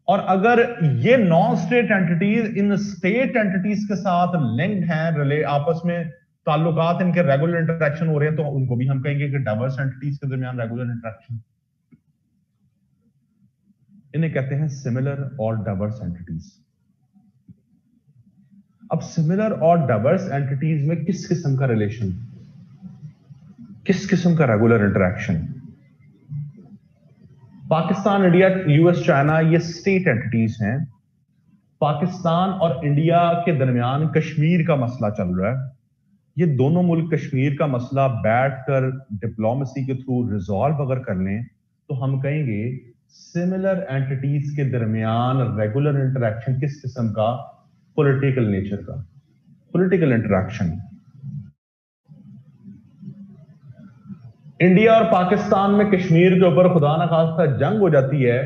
और अगर ये नॉन स्टेट एंटिटीज इन स्टेट एंटिटीज के साथ लिंक्ड हैं, आपस में ताल्लुकात, इनके रेगुलर इंटरैक्शन हो रहे हैं, तो उनको भी हम कहेंगे कि डाइवर्स एंटिटीज के दरमियान रेगुलर इंटरैक्शन। इन्हें कहते हैं सिमिलर और डाइवर्स एंटिटीज। अब सिमिलर और डाइवर्स एंटिटीज में किस किस्म का रिलेशन, किस किस्म का regular interaction? Pakistan, India, US, China, ये स्टेट एंटिटीज हैं। पाकिस्तान और इंडिया के दरमियान कश्मीर का मसला चल रहा है। ये दोनों मुल्क कश्मीर का मसला बैठकर डिप्लोमेसी के थ्रू रिजॉल्व अगर कर लें, तो हम कहेंगे सिमिलर एंटिटीज के दरमियान रेगुलर इंटरैक्शन किस किस्म का? पॉलिटिकल नेचर का, पॉलिटिकल इंटरैक्शन। इंडिया और पाकिस्तान में कश्मीर के ऊपर खुदा ना खास्ता जंग हो जाती है,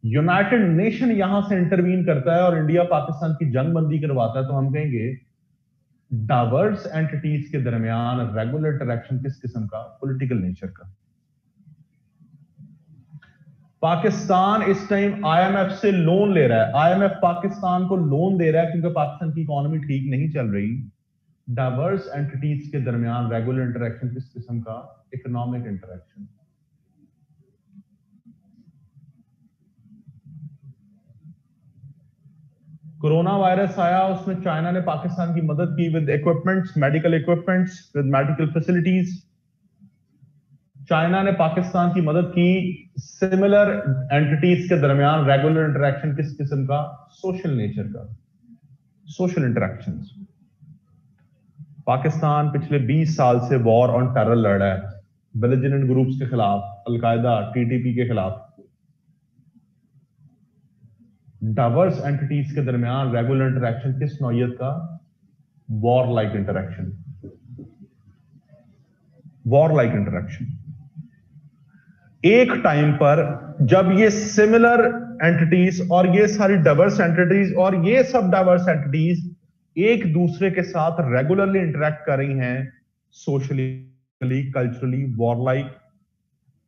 यूनाइटेड नेशन यहां से इंटरवीन करता है और इंडिया पाकिस्तान की जंग बंदी करवाता है, तो हम कहेंगे डाइवर्स एंटिटीज के दरमियान रेगुलर इंटरैक्शन किस किस्म का? पॉलिटिकल नेचर का। पाकिस्तान इस टाइम IMF से लोन ले रहा है। IMF पाकिस्तान को लोन दे रहा है क्योंकि पाकिस्तान की इकोनॉमी ठीक नहीं चल रही। डाइवर्स एंटिटीज के दरमियान रेगुलर इंटरैक्शन किस किस्म का? Economic interaction. कोरोना वायरस आया, उसमें चाइना ने पाकिस्तान की मदद की with equipments, medical equipments, with medical facilities. China ने पाकिस्तान की मदद की। सिमिलर एंटिटीज के दरमियान रेगुलर इंटरैक्शन किस किस्म का? सोशल नेचर का, सोशल इंटरैक्शंस। पाकिस्तान पिछले 20 साल से वॉर ऑन टेरर लड़ रहा है, बेलिजेरेंट ग्रुप्स के खिलाफ, अलकायदा, TTP के खिलाफ। डाइवर्स एंटिटीज के दरमियान रेगुलर इंटरेक्शन किस नौयत का? War like interaction. War like interaction. एक टाइम पर जब ये सिमिलर एंटिटीज और ये सारी डाइवर्स एंटिटीज और ये सब डाइवर्स एंटिटीज एक दूसरे के साथ रेगुलरली इंटरेक्ट कर रही हैं, सोशली, कल्चरली, वॉर लाइक,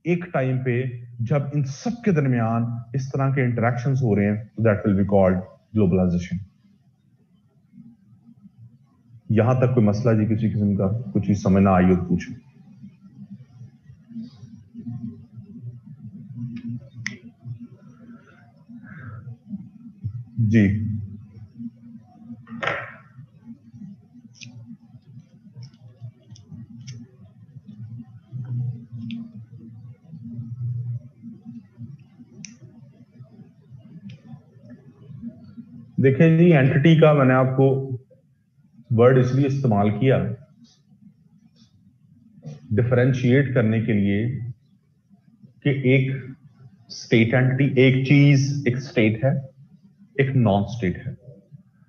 एक टाइम पे जब इन सब के दरमियान इस तरह के इंटरेक्शंस हो रहे हैं, that will be called globalisation. यहां तक कोई मसला जी, किसी किस्म का कुछ चीज समझ ना आई हो तो पूछो। जी देखें जी, एंटिटी का मैंने आपको वर्ड इसलिए इस्तेमाल किया डिफरेंशिएट करने के लिए कि एक स्टेट एंटिटी, एक चीज एक स्टेट है, एक नॉन स्टेट है।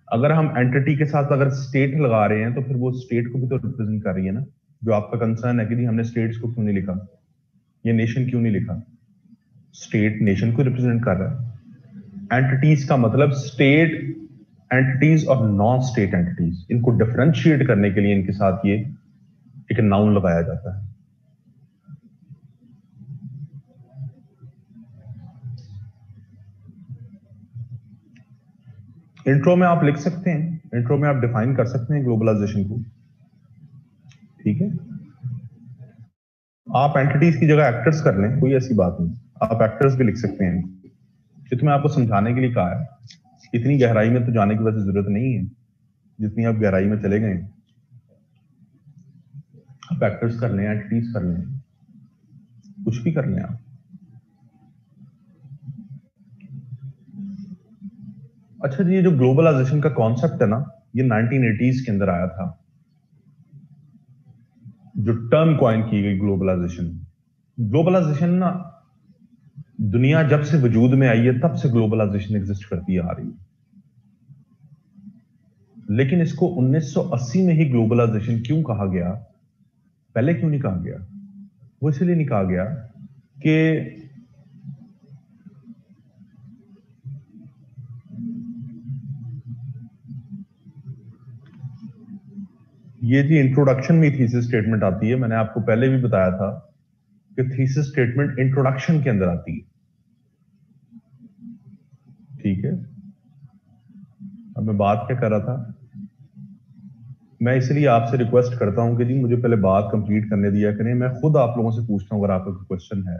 अगर हम एंटिटी के साथ अगर स्टेट लगा रहे हैं तो फिर वो स्टेट को भी तो रिप्रेजेंट कर रही है ना। जो आपका कंसर्न है कि हमने स्टेट्स को क्यों नहीं लिखा, ये नेशन क्यों नहीं लिखा, स्टेट नेशन को रिप्रेजेंट कर रहा है। एंटिटीज का मतलब स्टेट एंटिटीज और नॉन स्टेट एंटिटीज, इनको डिफरेंशिएट करने के लिए इनके साथ ये एक नाउन लगाया जाता है। इंट्रो में आप लिख सकते हैं, इंट्रो में आप डिफाइन कर सकते हैं ग्लोबलाइजेशन को, ठीक है। आप एंटिटीज की जगह एक्टर्स कर लें, कोई ऐसी बात नहीं, आप एक्टर्स भी लिख सकते हैं। ये तो मैं आपको समझाने के लिए कहा है, इतनी गहराई में तो जाने की वजह जरूरत नहीं है जितनी आप गहराई में चले गए। आप एक्टर्स कर लें, एंटिटीज कर लें, कुछ भी कर लें आप। अच्छा जी, ये जो ग्लोबलाइजेशन का कॉन्सेप्ट है ना, ये 1980s के अंदर आया था, जो टर्म कॉइन की गई ग्लोबलाइजेशन। ग्लोबलाइजेशन ना, दुनिया जब से वजूद में आई है तब से ग्लोबलाइजेशन एग्जिस्ट करती आ रही है, लेकिन इसको 1980 में ही ग्लोबलाइजेशन क्यों कहा गया, पहले क्यों नहीं कहा गया? वो इसलिए नहीं कहा गया कि ये जी इंट्रोडक्शन में थीसिस स्टेटमेंट आती है। मैंने आपको पहले भी बताया था कि थीसिस स्टेटमेंट इंट्रोडक्शन के अंदर आती है, ठीक है। अब मैं बात क्या कर रहा था, मैं इसलिए आपसे रिक्वेस्ट करता हूं कि जी मुझे पहले बात कंप्लीट करने दिया करें, मैं खुद आप लोगों से पूछता हूं अगर आपका कोई क्वेश्चन है।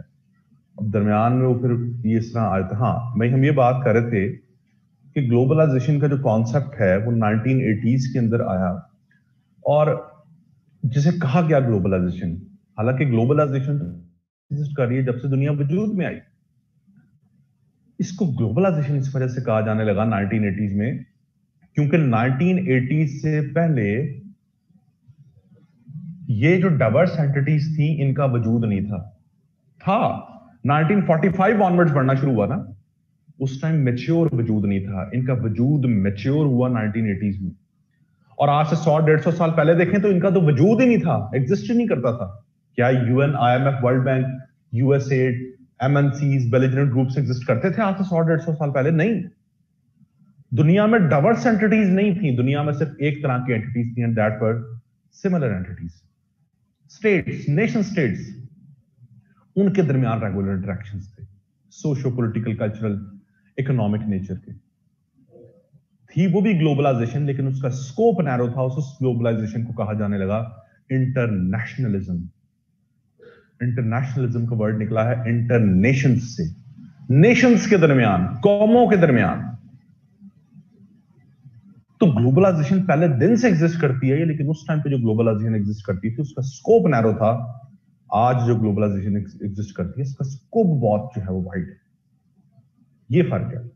अब दरमियान में वो फिर ये इस तरह आया था। हाँ, मैं हम ये बात कर रहे थे कि ग्लोबलाइजेशन का जो कॉन्सेप्ट है वो 1980s के अंदर आया, और जिसे कहा गया ग्लोबलाइजेशन, हालांकि ग्लोबलाइजेशन एग्जिस्ट कर रही है जब से दुनिया वजूद में आई। इसको ग्लोबलाइजेशन इस वजह से कहा जाने लगा 1980s में, क्योंकि 1980s से पहले ये जो डाइवर्स एंटिटीज थी इनका वजूद नहीं था 1945 ऑनवर्ड्स बढ़ना शुरू हुआ ना, उस टाइम मैच्योर वजूद नहीं था, इनका वजूद मैच्योर हुआ 1980s में। और आज से 100-150 साल पहले देखें तो इनका तो वजूद ही नहीं था, एग्जिस्ट ही नहीं करता था। क्या UN, IMF, world bank, USAID, MNCs, belligerent groups exist करते थे आज से 100-150 साल पहले? नहीं। दुनिया में डाइवर्स एंटिटीज नहीं थी, दुनिया में सिर्फ एक तरह की एंटिटीज थी, and that were similar entities, states, nation states. उनके दरमियान रेगुलर इंटरेक्शंस थे, socio political, cultural, economic nature के थी। वो भी ग्लोबलाइजेशन, लेकिन उसका स्कोप नैरो था। उस ग्लोबलाइजेशन को कहा जाने लगा इंटरनेशनलिज्म। इंटरनेशनलिज्म का वर्ड निकला है इंटरनेशंस से, नेशंस के दरमियान, कौमों के दरमियान। तो ग्लोबलाइजेशन पहले दिन से एग्जिस्ट करती है, लेकिन उस टाइम पे जो ग्लोबलाइजेशन एग्जिस्ट करती थी उसका स्कोप नैरो था। आज जो ग्लोबलाइजेशन एग्जिस्ट करती है इसका स्कोप बहुत जो है वो वाइड है। ये फर्क है।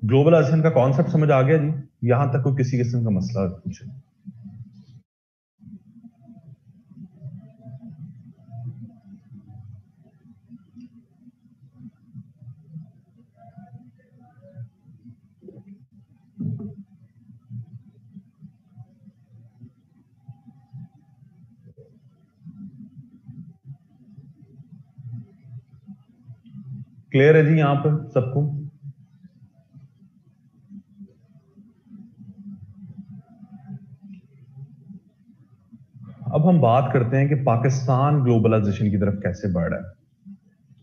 ग्लोबलाइजेशन का कॉन्सेप्ट समझ आ गया जी? यहां तक कोई किसी किस्म का मसला पूछे? क्लियर है जी यहां पर सबको? अब हम बात करते हैं कि पाकिस्तान ग्लोबलाइजेशन की तरफ कैसे बढ़ रहा है।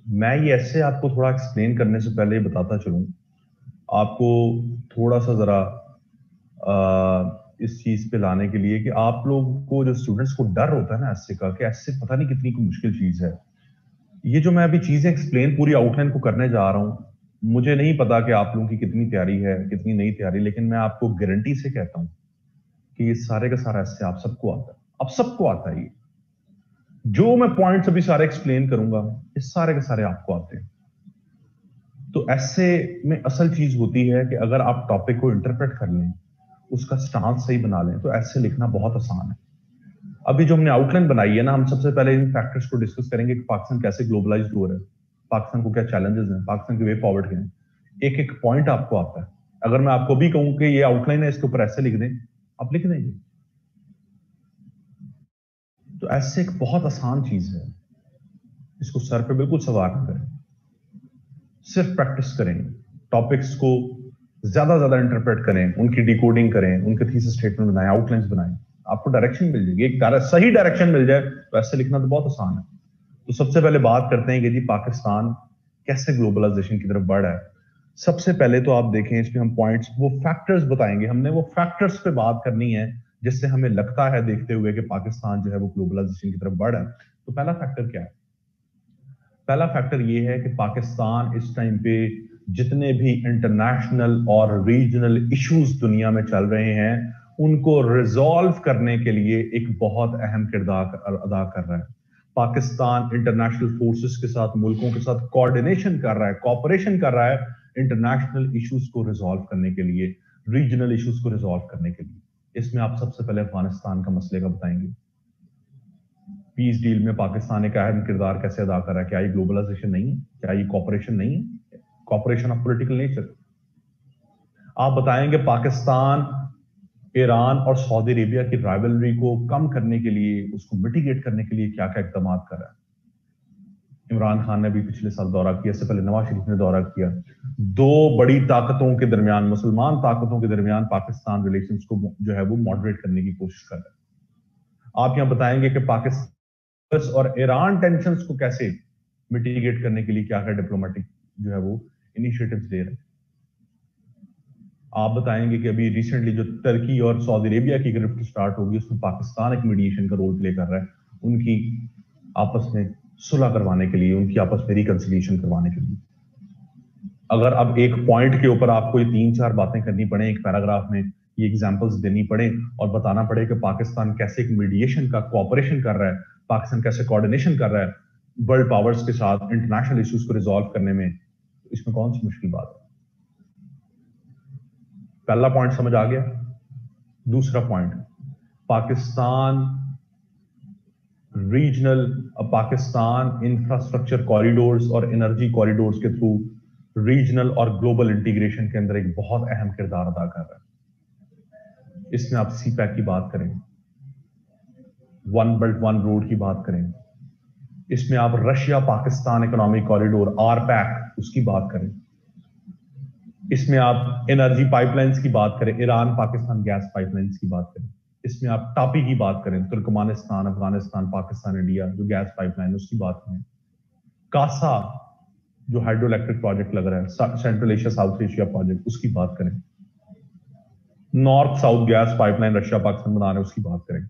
मैं ये ऐसे आपको थोड़ा एक्सप्लेन करने से पहले बताता चलूं, आपको थोड़ा सा जरा इस चीज पे लाने के लिए कि आप लोगों को, जो स्टूडेंट्स को डर होता है ना ऐसे का, कि ऐसे पता नहीं कितनी कोई मुश्किल चीज है। ये जो मैं अभी चीजें एक्सप्लेन पूरी आउटलाइन को करने जा रहा हूं, मुझे नहीं पता कि आप लोगों की कितनी तैयारी है कितनी नहीं तैयारी, लेकिन मैं आपको गारंटी से कहता हूं कि ये सारे का सारा ऐसे आप सबको आता है, आप सबको आता है। ये जो मैं पॉइंट्स अभी सारे एक्सप्लेन करूंगा, ये सारे के सारे आपको आते हैं। तो ऐसे में असल चीज होती है कि अगर आप टॉपिक को इंटरप्रेट कर लें, उसका स्टांस सही बना लें, तो ऐसे लिखना बहुत आसान है। अभी जो हमने आउटलाइन बनाई है ना, हम सबसे पहले इन फैक्टर्स को डिस्कस करेंगे कि पाकिस्तान कैसे ग्लोबलाइज्ड हो रहा है, पाकिस्तान को क्या चैलेंजेस हैं, पाकिस्तान के वे फॉरवर्ड क्या हैं। एक एक पॉइंट आपको आता है। अगर मैं आपको भी कहूं कि ये आउटलाइन है, इसके ऊपर ऐसे लिख दें, आप लिख देंगे। तो ऐसे एक बहुत आसान चीज है, इसको सर पे बिल्कुल सवार ना करें, सिर्फ प्रैक्टिस करें, टॉपिक्स को ज्यादा ज्यादा इंटरप्रेट करें, उनकी डिकोडिंग करें, उनके थीसिस स्टेटमेंट बनाएं, आउटलाइंस बनाएं, आपको डायरेक्शन मिल जाएगी। एक सही डायरेक्शन मिल जाए तो ऐसे लिखना तो बहुत आसान है। तो सबसे पहले बात करते हैं कि जी पाकिस्तान कैसे ग्लोबलाइजेशन की तरफ बढ़ रहा है। सबसे पहले तो आप देखें, इसमें हम पॉइंट्स, वो फैक्टर्स बताएंगे, हमने वो फैक्टर्स पे बात करनी है जिससे हमें लगता है देखते हुए कि पाकिस्तान जो है वो ग्लोबलाइजेशन की तरफ बढ़ रहा है। तो पहला फैक्टर क्या है? पहला फैक्टर ये है कि पाकिस्तान इस टाइम पे जितने भी इंटरनेशनल और रीजनल इश्यूज दुनिया में चल रहे हैं, उनको रिजॉल्व करने के लिए एक बहुत अहम किरदार अदा कर रहा है। पाकिस्तान इंटरनेशनल फोर्सेस के साथ, मुल्कों के साथ कोऑर्डिनेशन कर रहा है, कोऑपरेशन कर रहा है इंटरनेशनल इश्यूज को रिजॉल्व करने के लिए, रीजनल इश्यूज को रिजॉल्व करने के लिए। इसमें आप सबसे पहले अफगानिस्तान का मसले का बताएंगे। पीस डील में पाकिस्तान एक अहम किरदार कैसे अदा कर रहा है? क्या ये ग्लोबलाइजेशन नहीं है? क्या ये कॉपरेशन नहीं है? Cooperation of political nature. आप बताएंगे पाकिस्तान ईरान और सऊदी अरेबिया की राइवलरी को कम करने के लिए, उसको मिटिगेट करने के लिए क्या क्या इकदाम कर रहा है। इमरान खान ने भी पिछले साल दौरा किया, इससे पहले नवाज शरीफ ने दौरा किया। दो बड़ी ताकतों के दरमियान, मुसलमान ताकतों के दरमियान पाकिस्तान रिलेशंस को जो है वो मॉडरेट करने की कोशिश कर रहा है। आप यहां बताएंगे कि पाकिस्तान और ईरान टेंशंस को कैसे मिटिगेट करने के लिए क्या क्या डिप्लोमेटिक जो है वो इनिशिएटिव्स दे रहे हैं। आप बताएंगे कि अभी रिसेंटली जो टर्की और सऊदी अरेबिया की गिरफ्त स्टार्ट होगी, उसमें पाकिस्तान एक मीडिएशन का रोल प्ले कर रहा है, उनकी आपस में सुलह करवाने के लिए, उनकी आपस में रिकंसिलिएशन करवाने के लिए। अगर अब एक पॉइंट के ऊपर आपको ये 3-4 बातें करनी पड़े, एक पैराग्राफ में ये एग्जांपल्स देनी पड़े और बताना पड़े कि पाकिस्तान कैसे एक मीडिएशन का कोऑपरेशन कर रहा है, पाकिस्तान कैसे कोऑर्डिनेशन कर रहा है वर्ल्ड पावर्स के साथ इंटरनेशनल इश्यूज को रिजॉल्व करने में, तो इसमें कौन सी मुश्किल बात है? पहला पॉइंट समझ आ गया। दूसरा point, Pakistan regional, Pakistan infrastructure corridors और एनर्जी कॉरिडोर्स के थ्रू रीजनल और ग्लोबल इंटीग्रेशन के अंदर एक बहुत अहम किरदार अदा कर रहा है। इसमें आप सीपैक की बात करें, वन बेल्ट वन रोड की बात करें, इसमें आप रशिया पाकिस्तान इकोनॉमिक कॉरिडोर आरपैक उसकी बात करें, इसमें आप एनर्जी पाइपलाइंस की बात करें, ईरान पाकिस्तान गैस पाइपलाइंस की बात करें, इसमें आप टापी की बात करें, तुर्कमानिस्तान अफगानिस्तान पाकिस्तान इंडिया जो गैस पाइपलाइन उसकी बात करें, कासा जो हाइड्रो इलेक्ट्रिक प्रोजेक्ट लग रहा है, central Asia south Asia project उसकी बात करें, north south gas pipeline Russia Pakistan बना रहे हैं उसकी बात करें,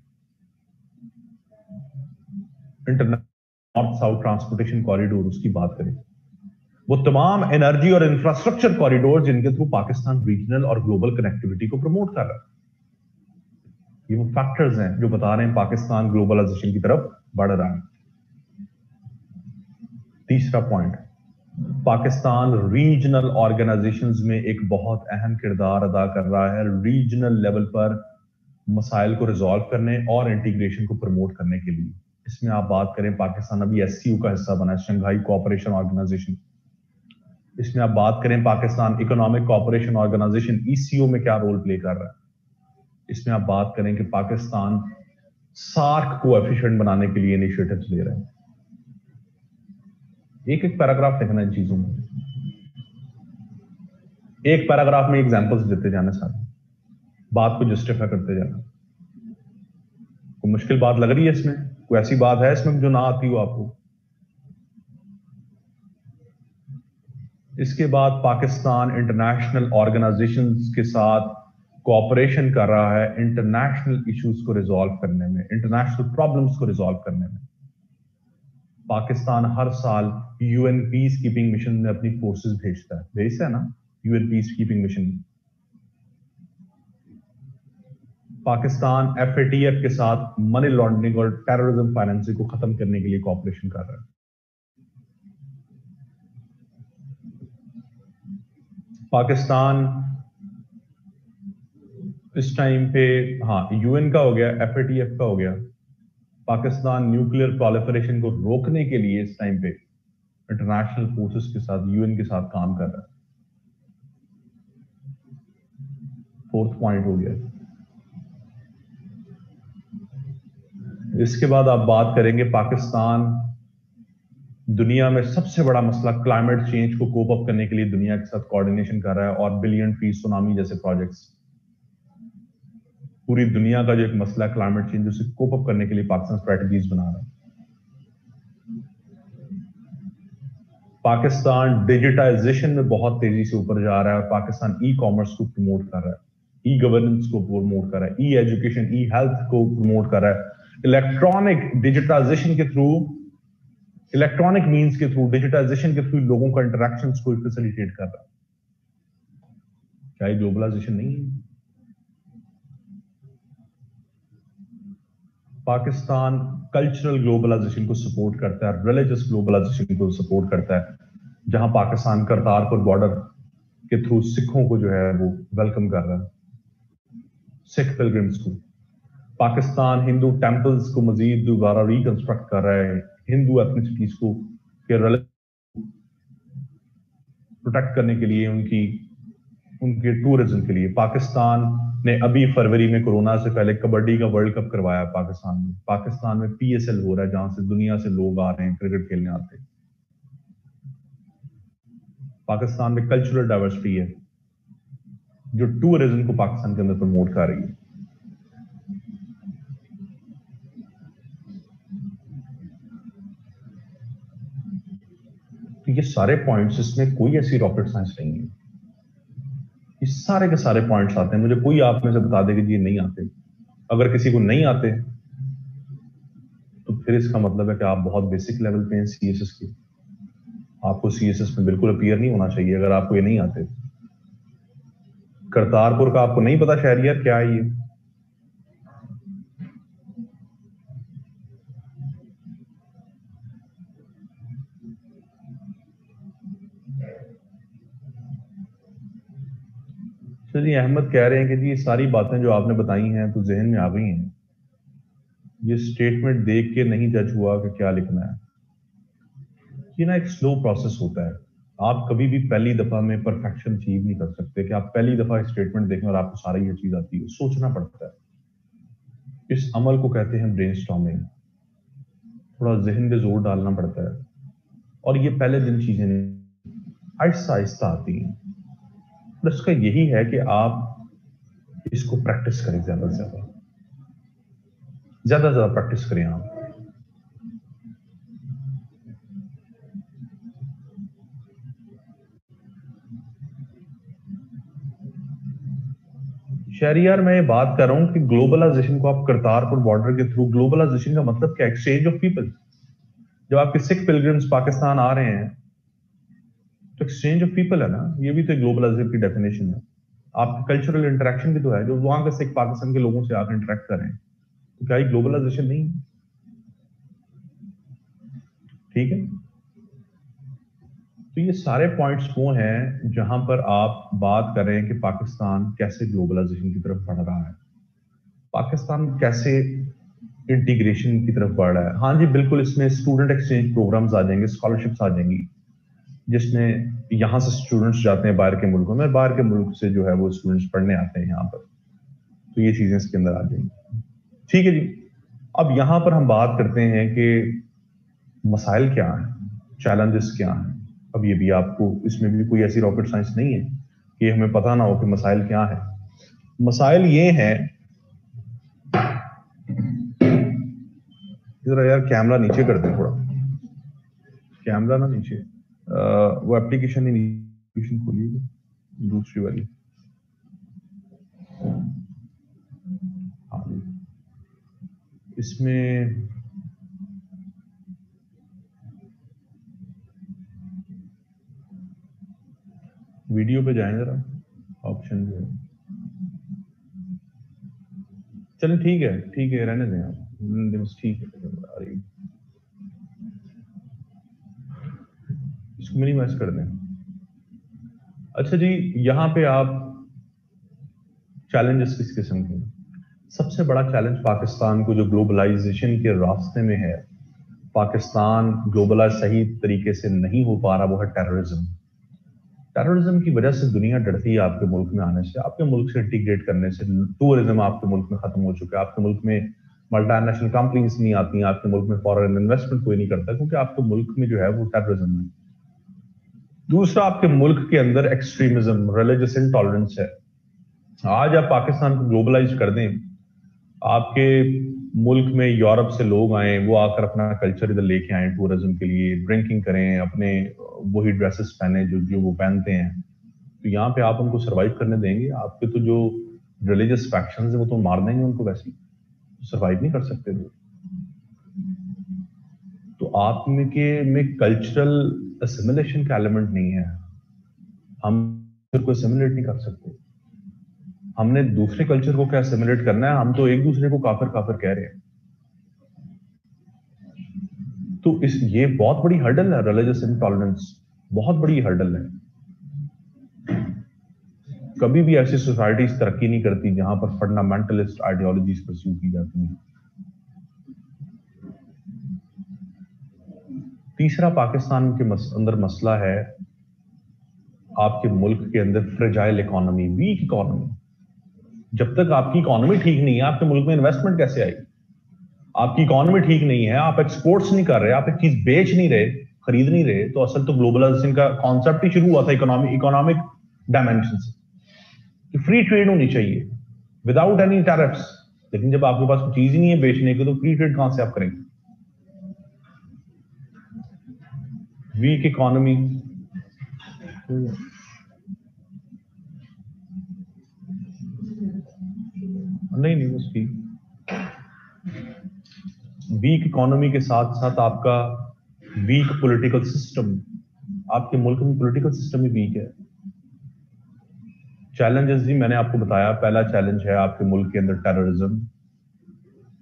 international north south transportation corridor उसकी बात करें। वो तमाम एनर्जी और इंफ्रास्ट्रक्चर कॉरिडोर जिनके थ्रू पाकिस्तान रीजनल और ग्लोबल कनेक्टिविटी को प्रमोट कर रहा है। ये वो फैक्टर्स हैं जो बता रहे हैं पाकिस्तान ग्लोबलाइजेशन की तरफ बढ़ रहा है। तीसरा पॉइंट, पाकिस्तान रीजनल ऑर्गेनाइजेशंस में एक बहुत अहम किरदार अदा कर रहा है, रीजनल लेवल पर मसाइल को रिजॉल्व करने और इंटीग्रेशन को प्रमोट करने के लिए। इसमें आप बात करें, पाकिस्तान अभी एससीओ का हिस्सा बना है, शंघाई कोऑपरेशन ऑर्गेनाइजेशन। इसमें आप बात करें, Pakistan economic cooperation organisation ECO में क्या रोल प्ले कर रहा है। इसमें आप बात करें कि पाकिस्तान सार्क को एफिशिएंट बनाने के लिए इनिशिएटिव्स ले रहे हैं। एक एक पैराग्राफ लिखना इन चीजों में, एक पैराग्राफ में एग्जांपल्स देते जाना, सारे बात को जस्टिफाई करते जाना। कोई मुश्किल बात लग रही है इसमें? कोई ऐसी बात है इसमें जो ना आती हो आपको? इसके बाद पाकिस्तान इंटरनेशनल ऑर्गेनाइजेशंस के साथ कोऑपरेशन कर रहा है इंटरनेशनल इश्यूज को रिजॉल्व करने में, इंटरनेशनल प्रॉब्लम्स को रिजॉल्व करने में। पाकिस्तान हर साल यूएन पीस कीपिंग मिशन में अपनी फोर्सेस भेजता है ना, UN peace keeping mission. Pakistan FATF के साथ मनी लॉन्ड्रिंग और टेररिज्म फाइनेंसिंग को खत्म करने के लिए कोऑपरेशन कर रहा है। पाकिस्तान इस टाइम पे, हाँ यूएन का हो गया, एफएटीएफ का हो गया, पाकिस्तान न्यूक्लियर प्रोलिफरेशन को रोकने के लिए इस टाइम पे इंटरनेशनल फोर्सेस के साथ, यूएन के साथ काम कर रहा है। फोर्थ पॉइंट हो गया। इसके बाद आप बात करेंगे पाकिस्तान दुनिया में सबसे बड़ा मसला क्लाइमेट चेंज को कोप अप करने के लिए दुनिया के साथ कोऑर्डिनेशन कर रहा है और बिलियन ट्री सुनामी जैसे प्रोजेक्ट्स, पूरी दुनिया का जो एक मसला है क्लाइमेट चेंज, उसे कोप अप करने के लिए पाकिस्तान स्ट्रेटजीज बना रहा है। पाकिस्तान डिजिटाइजेशन में बहुत तेजी से ऊपर जा रहा है और पाकिस्तान ई कॉमर्स को प्रमोट कर रहा है, ई गवर्नेंस को प्रमोट कर रहा है, ई एजुकेशन, ई हेल्थ को प्रमोट कर रहा है, इलेक्ट्रॉनिक डिजिटाइजेशन के थ्रू, इलेक्ट्रॉनिक मींस के थ्रू, डिजिटाइजेशन के थ्रू लोगों का इंटरेक्शंस को फैसिलिटेट कर रहा है। क्या ये ग्लोबलाइजेशन नहीं है? पाकिस्तान कल्चरल ग्लोबलाइजेशन को सपोर्ट करता है, रिलीजियस ग्लोबलाइजेशन को सपोर्ट करता है, जहां पाकिस्तान करतारपुर बॉर्डर के थ्रू सिखों को जो है वो वेलकम कर रहा है, सिख पिलग्रिम्स को। पाकिस्तान हिंदू टेंपल्स को मजीद दोबारा रिकंस्ट्रक्ट कर रहा है, हिंदू एथनिसिटीज को प्रोटेक्ट करने के लिए, उनके टूरिज्म के लिए। पाकिस्तान ने अभी फरवरी में कोरोना से पहले कबड्डी का वर्ल्ड कप करवाया पाकिस्तान में। पाकिस्तान में पीएसएल हो रहा है, जहां से दुनिया से लोग आ रहे हैं क्रिकेट खेलने आते हैं। पाकिस्तान में कल्चरल डाइवर्सिटी है जो टूरिज्म को पाकिस्तान के अंदर प्रमोट कर रही है। तो ये सारे पॉइंट्स, इसमें कोई ऐसी रॉकेट साइंस नहीं है, ये सारे के सारे पॉइंट्स आते हैं। मुझे कोई आप में से बता दे कि ये नहीं आते। अगर किसी को नहीं आते तो फिर इसका मतलब है कि आप बहुत बेसिक लेवल पे हैं सीएसएस के। आपको सीएसएस में बिल्कुल अपीयर नहीं होना चाहिए अगर आपको ये नहीं आते। करतारपुर का आपको नहीं पता शहरियत क्या है ये? चलिए, अहमद कह रहे हैं कि जी ये सारी बातें जो आपने बताई हैं तो जहन में आ गई हैं, ये स्टेटमेंट देख के नहीं जज हुआ कि क्या लिखना है। ये ना एक स्लो प्रोसेस होता है। आप कभी भी पहली दफा में परफेक्शन अचीव नहीं कर सकते कि आप पहली दफा स्टेटमेंट देखें और आपको सारी ये चीज आती है। सोचना पड़ता है। इस अमल को कहते हैं ब्रेनस्टॉर्मिंग। थोड़ा जहन पे जोर डालना पड़ता है और ये पहले दिन चीजें आहिस्ता आहिस्ता आती हैं। तो इसका यही है कि आप इसको प्रैक्टिस करें, ज्यादा से ज्यादा प्रैक्टिस करें आप। शहरियार, मैं ये बात कर रहा हूं कि ग्लोबलाइजेशन को आप करतारपुर बॉर्डर के थ्रू, ग्लोबलाइजेशन का मतलब क्या? Exchange of people. जब आपके सिख पिलग्रिम्स पाकिस्तान आ रहे हैं तो एक्सचेंज ऑफ पीपल है ना, ये भी तो ग्लोबलाइजेशन की डेफिनेशन है। आपके कल्चरल इंटरेक्शन भी तो है, जो वहां के सिख पाकिस्तान के लोगों से आकर इंटरेक्ट कर रहे हैं। तो क्या ये ग्लोबलाइजेशन नहीं है? ठीक है। तो ये सारे पॉइंट्स वो हैं जहां पर आप बात कर रहे हैं कि पाकिस्तान कैसे ग्लोबलाइजेशन की तरफ बढ़ रहा है, पाकिस्तान कैसे इंटीग्रेशन की तरफ बढ़ रहा है। हाँ जी, बिल्कुल, इसमें स्टूडेंट एक्सचेंज प्रोग्राम्स आ जाएंगे, स्कॉलरशिप्स आ जाएंगी, जिसमें यहां से स्टूडेंट्स जाते हैं बाहर के मुल्कों में, बाहर के मुल्क से जो है वो स्टूडेंट्स पढ़ने आते हैं यहाँ पर। तो ये चीजें इसके अंदर आ जाएंगी। ठीक है जी। अब यहां पर हम बात करते हैं कि मसाइल क्या हैं। चैलेंजेस क्या हैं। अब ये भी आपको, इसमें भी कोई ऐसी रॉकेट साइंस नहीं है कि हमें पता ना हो कि मसाइल क्या है। मसाइल ये है, जरा यार कैमरा नीचे कर दें थोड़ा, कैमरा ना नीचे, वो एप्लीकेशन ही एप्लीकेशन खोलिएगा दूसरी वाली। हाँ, इसमें वीडियो पे जाएं जरा, ऑप्शन जो है, चलें ठीक है रहने दें आप, बस ठीक है आ रही, इसको मिनिमाइज कर दें। अच्छा जी, यहाँ पे आप चैलेंजेस किस किस्म के, सबसे बड़ा चैलेंज पाकिस्तान को जो ग्लोबलाइजेशन के रास्ते में है, पाकिस्तान ग्लोबलाइज सही तरीके से नहीं हो पा रहा, वो है टेररिज्म। टेररिज्म की वजह से दुनिया डरती है आपके मुल्क में आने से, आपके मुल्क से इंटीग्रेट करने से। टूरिज्म आपके मुल्क में खत्म हो चुका है, आपके मुल्क में मल्टीनेशनल कंपनीज नहीं आती, आपके मुल्क में फॉरेन इन्वेस्टमेंट कोई नहीं करता, क्योंकि आपके मुल्क में जो है वो टेररिज्म है। दूसरा, आपके मुल्क के अंदर एक्सट्रीमिज्म, रिलीजियस इंटॉलरेंस है। आज आप पाकिस्तान को ग्लोबलाइज कर दें, आपके मुल्क में यूरोप से लोग आए, वो आकर अपना कल्चर इधर लेके आए टूरिज्म के लिए, ड्रिंकिंग करें, अपने वही ड्रेसेस पहने जो जो वो पहनते हैं, तो यहाँ पे आप उनको सरवाइव करने देंगे? आपके तो जो रिलीजियस फैक्शंस है वो तो मार देंगे उनको, वैसे सरवाइव नहीं कर सकते वो। तो आप में कल्चरल असिमिलेशन का एलिमेंट नहीं है, हम को असिमिलेट नहीं कर सकते। हमने दूसरे कल्चर को क्या असिमिलेट करना है? हम तो एक दूसरे को काफिर काफिर कह रहे हैं। तो ये बहुत बड़ी हर्डल है, रिलीजियस इंटॉलरेंस बहुत बड़ी हर्डल है। कभी भी ऐसी सोसाइटीज तरक्की नहीं करती जहां पर फंडामेंटलिस्ट आइडियोलॉजीज परस्यू की जाती हैं। तीसरा, पाकिस्तान के अंदर मसला है आपके मुल्क के अंदर फ्रेजाइल इकोनॉमी, वीक इकोनॉमी। जब तक आपकी इकोनॉमी ठीक नहीं है, आपके मुल्क में इन्वेस्टमेंट कैसे आएगी? आपकी इकोनॉमी ठीक नहीं है, आप एक्सपोर्ट्स नहीं कर रहे, आप एक चीज बेच नहीं रहे, खरीद नहीं रहे, तो असल तो ग्लोबलाइजेशन का कॉन्सेप्ट ही शुरू हुआ था इकोनॉमिक डायमेंशन से कि फ्री ट्रेड होनी चाहिए विदाउट एनी टैरिफ्स। लेकिन जब आपके पास कोई चीज ही नहीं है बेचने की, तो फ्री ट्रेड कहां से आप करेंगे? वीक इकोनॉमी, नहीं बस ठीक। वीक इकोनॉमी के साथ साथ आपका वीक पॉलिटिकल सिस्टम, आपके मुल्क में पॉलिटिकल सिस्टम ही वीक है। चैलेंजेस जी मैंने आपको बताया, पहला चैलेंज है आपके मुल्क के अंदर टेररिज्म,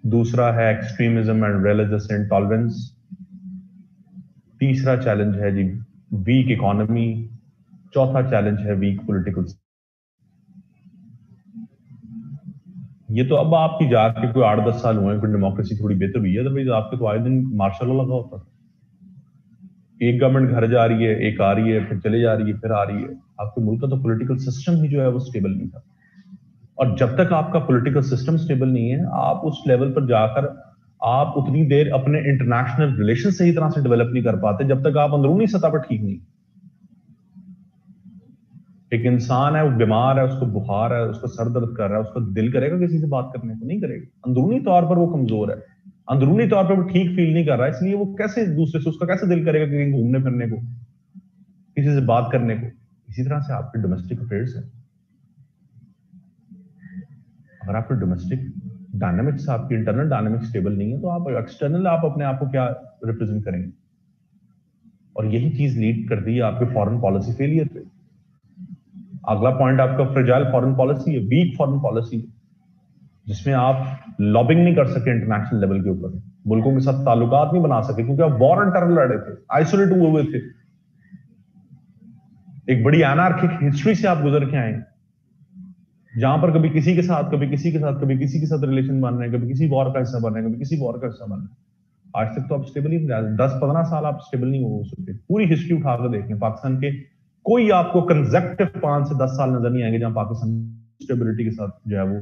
दूसरा है एक्सट्रीमिज्म एंड रिलीजियस इंटॉलरेंस, तीसरा चैलेंज है जी वीक इकोनॉमी, चौथा चैलेंज है वीक पॉलिटिकल। ये तो अब आपकी जाके कोई 8-10 साल हुए, कोई डेमोक्रेसी थोड़ी बेहतर हुई है, अदरवाइज आपके तो आए दिन मार्शल लॉ लगा होता था। एक गवर्नमेंट घर जा रही है, एक आ रही है, फिर चले जा रही है, फिर आ रही है। आपके मुल्क का तो पॉलिटिकल सिस्टम ही जो है वो स्टेबल नहीं था। और जब तक आपका पॉलिटिकल सिस्टम स्टेबल नहीं है, आप उस लेवल पर जाकर आप उतनी देर अपने इंटरनेशनल रिलेशन सही तरह से डेवलप नहीं कर पाते जब तक आप अंदरूनी सतह पर ठीक नहीं। एक इंसान है, वो बीमार है, उसको बुखार है, उसको सर दर्द कर रहा है, उसका दिल करेगा किसी से बात करने को? नहीं करेगा। अंदरूनी तौर पर वो कमजोर है, अंदरूनी तौर पर वो ठीक फील नहीं कर रहा है, इसलिए वो कैसे दूसरे से, उसका कैसे दिल करेगा कहीं घूमने फिरने को, किसी से बात करने को? इसी तरह से आपके डोमेस्टिक अफेयर्स है। अगर आपके डोमेस्टिक डायनामिक्स, आपकी इंटरनल डायनामिक्स स्टेबल नहीं है, तो आप एक्सटर्नल आप अपने आप को क्या रिप्रेजेंट करेंगे? और यही चीज लीड कर रही है आपके फॉरेन पॉलिसी फेलियर पे। अगला पॉइंट आपका फ्रेजाइल फॉरेन पॉलिसी है, वीक फॉरेन पॉलिसी है, जिसमें आप लॉबिंग नहीं कर सके इंटरनेशनल लेवल के ऊपर, मुल्कों के साथ ताल्लुकात नहीं बना सके, क्योंकि आप वॉर एंड टेरर लड़े थे, आइसोलेट हुए थे। एक बड़ी एनार्किक हिस्ट्री से आप गुजर के आए, जहां पर कभी किसी के साथ, कभी किसी के साथ, कभी किसी के साथ रिलेशन बन रहे हैं, कभी किसी वॉर का हिस्सा बन रहे हैं, कभी किसी वॉर का हिस्सा बन रहे हैं। आज तक तो आप स्टेबल ही 10-15 साल आप स्टेबल नहीं हो सकते। पूरी हिस्ट्री उठाकर देखें पाकिस्तान के, कोई आपको कंसेक्टिव 5 से 10 साल नजर नहीं आएंगे जहां पाकिस्तान स्टेबिलिटी के साथ जो है वो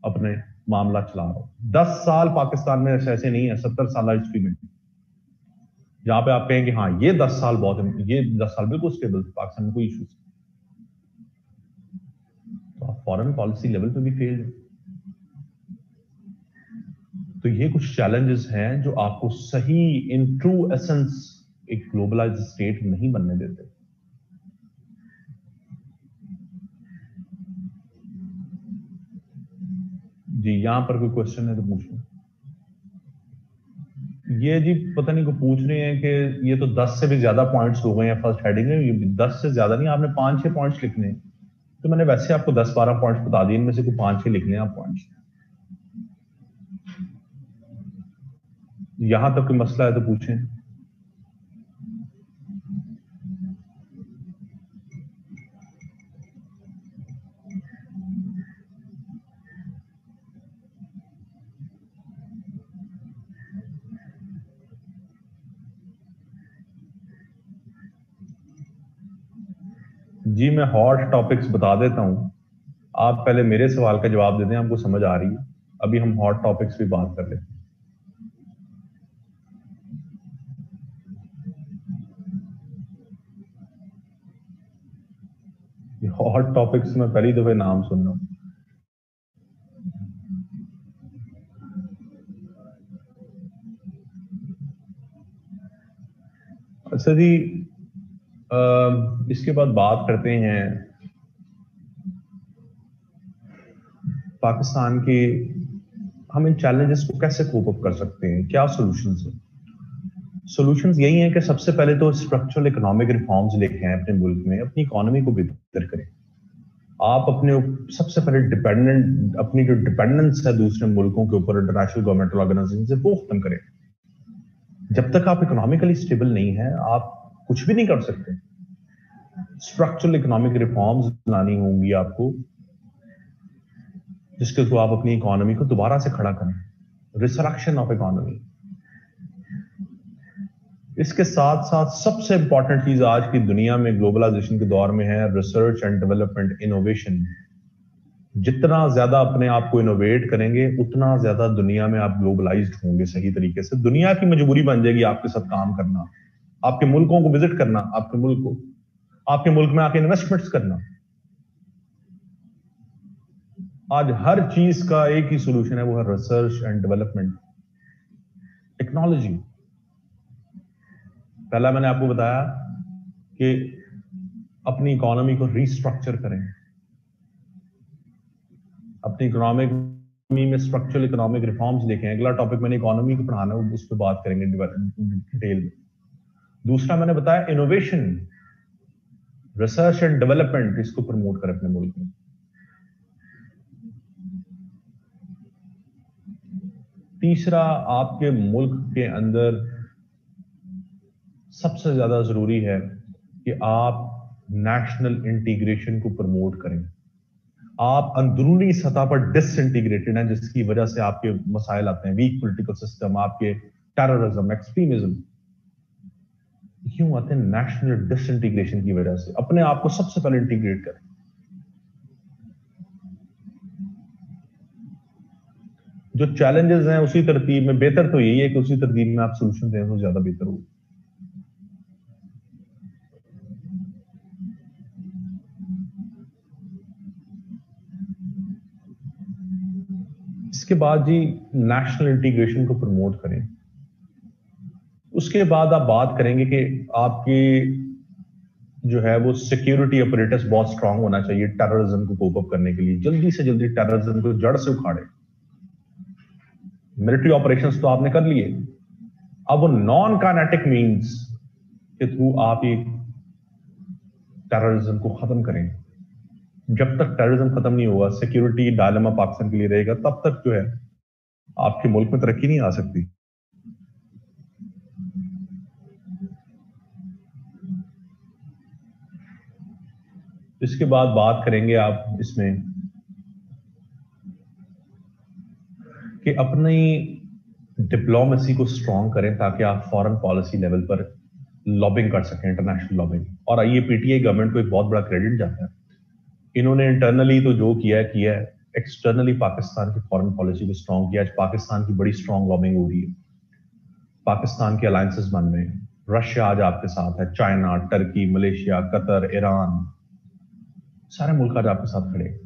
अपने मामला चला रहा हो। 10 साल पाकिस्तान में ऐसे नहीं है 70 साल हिस्ट्री में। जहां पे आप कहेंगे हाँ ये 10 साल बहुत, ये 10 साल बिल्कुल स्टेबल थे, पाकिस्तान में कोई इश्यूज, तो आप फॉरेन पॉलिसी लेवल पे भी फेल है। तो ये कुछ चैलेंजेस हैं जो आपको सही इन ट्रू एसेंस एक ग्लोबलाइज्ड स्टेट नहीं बनने देते। जी यहां पर कोई क्वेश्चन है तो पूछ लो। ये जी पता नहीं को पूछ रहे हैं कि ये तो 10 से भी ज्यादा पॉइंट्स हो गए हैं फर्स्ट हेडिंग में, ये 10 से ज्यादा नहीं, आपने 5-6 पॉइंट्स लिखने हैं, तो मैंने वैसे आपको 10-12 पॉइंट्स बता दिए, इनमें से कोई 5-6 लिखने हैं आप पॉइंट्स। यहां तक कोई मसला है तो पूछें। जी मैं हॉट टॉपिक्स बता देता हूं, आप पहले मेरे सवाल का जवाब दे दें, आपको समझ आ रही है, अभी हम हॉट टॉपिक्स पे बात कर लेते हैं। हॉट टॉपिक्स में पहली दफे नाम सुन रहा हूं। अच्छा जी, इसके बाद बात करते हैं पाकिस्तान के, हम इन चैलेंजेस को कैसे कोप अप कर सकते हैं, क्या सॉल्यूशंस हैं। सॉल्यूशंस यही हैं कि सबसे पहले तो स्ट्रक्चरल इकोनॉमिक रिफॉर्म्स लेके आए अपने मुल्क में, अपनी इकोनॉमी को बेहतर करें। आप अपने सबसे पहले अपनी जो डिपेंडेंस है दूसरे मुल्कों के ऊपर इंटरनेशनल गवर्नमेंटल ऑर्गेनाइजेशन से, वो खत्म करें। जब तक आप इकोनॉमिकली स्टेबल नहीं है आप कुछ भी नहीं कर सकते। स्ट्रक्चरल इकोनॉमिक रिफॉर्म्स लानी होंगी आपको, जिसके थ्रू आप अपनी इकोनॉमी को दोबारा से खड़ा करें, रिसरेक्शन ऑफ इकोनॉमी। इसके साथ साथ सबसे इंपॉर्टेंट चीज आज की दुनिया में ग्लोबलाइजेशन के दौर में है रिसर्च एंड डेवलपमेंट, इनोवेशन। जितना ज्यादा अपने आप को इनोवेट करेंगे उतना ज्यादा दुनिया में आप ग्लोबलाइज्ड होंगे सही तरीके से। दुनिया की मजबूरी बन जाएगी आपके साथ काम करना, आपके मुल्कों को विजिट करना, आपके मुल्क को, आपके मुल्क में आके इन्वेस्टमेंट्स करना। आज हर चीज का एक ही सोल्यूशन है, वो है रिसर्च एंड डेवलपमेंट, टेक्नोलॉजी। पहला मैंने आपको बताया कि अपनी इकोनॉमी को रीस्ट्रक्चर करें, अपनी इकोनॉमी में स्ट्रक्चरल इकोनॉमिक रिफॉर्म्स लेके आए। अगला टॉपिक मैंने इकोनॉमी को पढ़ाना है, उस पर बात करेंगे डिटेल में। दूसरा मैंने बताया इनोवेशन, रिसर्च एंड डेवलपमेंट, इसको प्रमोट करें अपने मुल्क में। तीसरा, आपके मुल्क के अंदर सबसे ज्यादा जरूरी है कि आप नेशनल इंटीग्रेशन को प्रमोट करें। आप अंदरूनी सतह पर डिसइंटीग्रेटेड हैं, जिसकी वजह से आपके मसाइल आते हैं, वीक पॉलिटिकल सिस्टम, आपके टेररिज्म, एक्सट्रीमिज्म, क्यों आते हैं? नेशनल डिसइंटीग्रेशन की वजह से। अपने आप को सबसे पहले इंटीग्रेट करें। जो चैलेंजेस हैं उसी तरतीब में, बेहतर तो यही है कि उसी तरतीब में आप सोल्यूशन दें तो ज्यादा बेहतर हो। इसके बाद जी नेशनल इंटीग्रेशन को प्रमोट करें। उसके बाद आप बात करेंगे कि आपकी जो है वो सिक्योरिटी अपरेटस बहुत स्ट्रांग होना चाहिए टेररिज्म को कोप अप करने के लिए। जल्दी से जल्दी टेररिज्म को जड़ से उखाड़े। मिलिट्री ऑपरेशंस तो आपने कर लिए, अब वो नॉन काइनेटिक मींस के थ्रू आप ये टेररिज्म को खत्म करें। जब तक टेररिज्म खत्म नहीं होगा, सिक्योरिटी डायलेमा पाकिस्तान के लिए रहेगा, तब तक जो है आपके मुल्क में तरक्की नहीं आ सकती। इसके बाद बात करेंगे आप इसमें कि अपनी डिप्लोमेसी को स्ट्रांग करें ताकि आप फॉरेन पॉलिसी लेवल पर लॉबिंग कर सकें, इंटरनेशनल लॉबिंग। और ये पीटीआई गवर्नमेंट को एक बहुत बड़ा क्रेडिट जाता है। इन्होंने इंटरनली तो जो किया है, एक्सटर्नली पाकिस्तान की फॉरेन पॉलिसी को स्ट्रांग किया। आज पाकिस्तान की बड़ी स्ट्रांग लॉबिंग हो रही है, पाकिस्तान के अलायंसेस बन रहे हैं। रशिया आज आपके साथ है, China, Turkey, Malaysia, Qatar, Iran, सारे मुल्क आज आपके साथ खड़े हैं।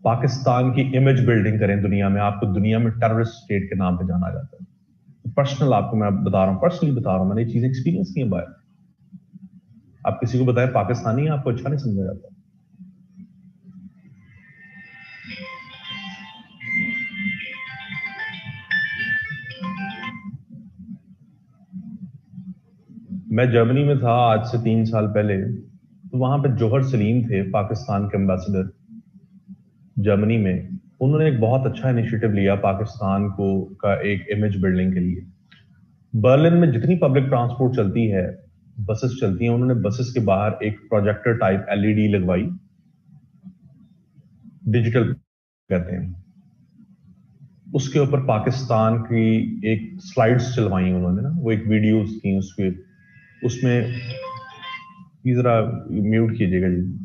पाकिस्तान की इमेज बिल्डिंग करें दुनिया में, आपको दुनिया में टेररिस्ट स्टेट के नाम पे जाना जाता है। पर्सनल आपको मैं बता रहा हूं, पर्सनली बता रहा हूं, मैंने ये चीजें एक्सपीरियंस की है बाहर। आप किसी को बताएं पाकिस्तानी है, आपको अच्छा नहीं समझा जाता। मैं जर्मनी में था आज से 3 साल पहले, तो वहां पे जौहर सलीम थे, पाकिस्तान के एम्बेसडर जर्मनी में। उन्होंने एक बहुत अच्छा इनिशिएटिव लिया पाकिस्तान को का एक इमेज बिल्डिंग के लिए। बर्लिन में जितनी पब्लिक ट्रांसपोर्ट चलती है, बसेस चलती हैं, उन्होंने बसेस के बाहर एक प्रोजेक्टर टाइप एलईडी लगवाई, डिजिटल कहते हैं। उसके ऊपर पाकिस्तान की एक स्लाइड्स चलवाई उन्होंने ना, वो एक वीडियोस थी उसके, उसमें ये जरा म्यूट कीजिएगा जी।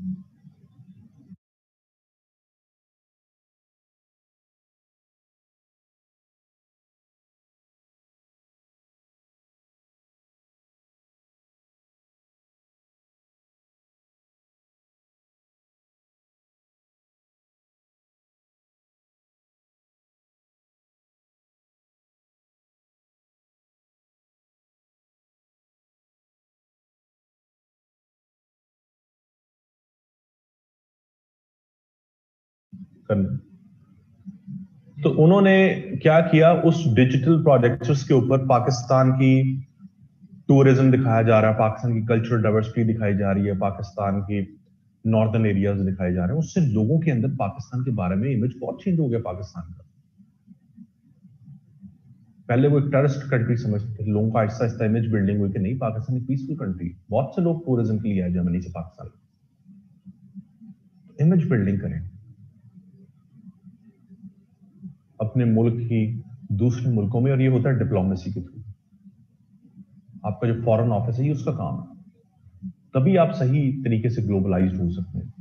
करना। तो उन्होंने क्या किया, उस डिजिटल प्रोजेक्टर्स के ऊपर पाकिस्तान की टूरिज्म दिखाया जा रहा है, पाकिस्तान की कल्चरल डाइवर्सिटी दिखाई जा रही है, पाकिस्तान की नॉर्दर्न एरियाज दिखाए जा रहे हैं। उससे लोगों के अंदर पाकिस्तान के बारे में इमेज बहुत चेंज हो गया पाकिस्तान का। पहले वो एक टेररिस्ट कंट्री समझते थे, लोगों का आहिस्ता आहिस्ता इमेज बिल्डिंग हुई कि नहीं, पाकिस्तान एक पीसफुल कंट्री। बहुत से लोग टूरिज्म के लिए आए जर्मनी से पाकिस्तान। इमेज बिल्डिंग करें अपने मुल्क की दूसरे मुल्कों में, और ये होता है डिप्लोमेसी के थ्रू। आपका जो फॉरेन ऑफिस है ये उसका काम है, तभी आप सही तरीके से ग्लोबलाइज हो सकते हैं।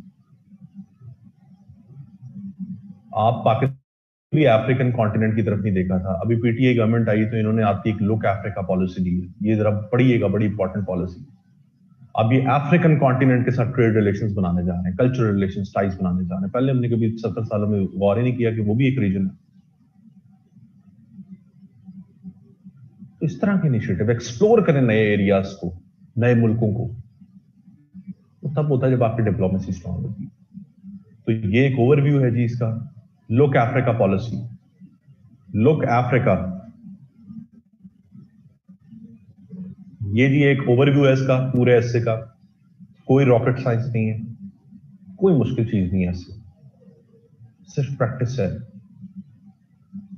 आप पाकिस्तान भी अफ्रीकन कॉन्टिनेंट की तरफ नहीं देखा था। अभी पीटीआई गवर्नमेंट आई तो इन्होंने आती एक लुक अफ्रीका पॉलिसी दी है, ये जरा पढ़िएगा, बड़ी इंपॉर्टेंट पॉलिसी। अब ये अफ्रीकन कॉन्टिनेंट के साथ ट्रेड रिलेशंस बनाने जा रहे हैं, कल्चरल रिलेशंस, टाइज बनाने जा रहे हैं। पहले हमने कभी 70 सालों में गौर ही नहीं किया कि वो भी एक रीजन है। तो इस तरह के इनिशिएटिव एक्सप्लोर करें नए एरियाज को, नए मुल्कों को, तो तब होता है जब आपकी डिप्लोमेसी स्ट्रांग होती है। तो ये एक ओवरव्यू है जी इसका, look Africa policy. Look Africa, ये जी एक ओवरव्यू है इसका पूरे ऐसे का। कोई रॉकेट साइंस नहीं है, कोई मुश्किल चीज नहीं है इससे, सिर्फ प्रैक्टिस है।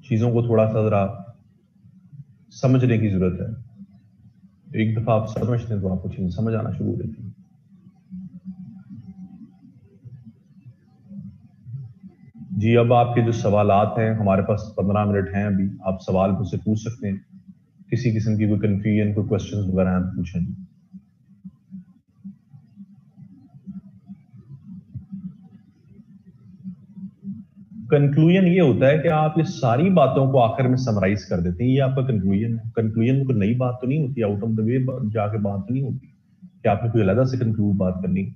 चीजों को थोड़ा सा जरा समझने की जरूरत है। एक दफा आप समझते हैं तो आपको चीजें समझ आना शुरू हो जाती है। जी अब आपके जो सवालात हैं, हमारे पास 15 मिनट हैं अभी, आप सवाल मुझसे पूछ सकते हैं। किसी किस्म की कोई कंफ्यूजन, कोई क्वेश्चंस वगैरह हैं तो पूछें जी। कंक्लूजन ये होता है कि आप ये सारी बातों को आखिर में समराइज कर देते हैं, ये आपका कंक्लूजन है। कंक्लूजन में कोई नई बात तो नहीं होती, आउट ऑफ द वे जाके बात तो नहीं होती कि आपने कोई अलग से कंक्लूड बात करनी।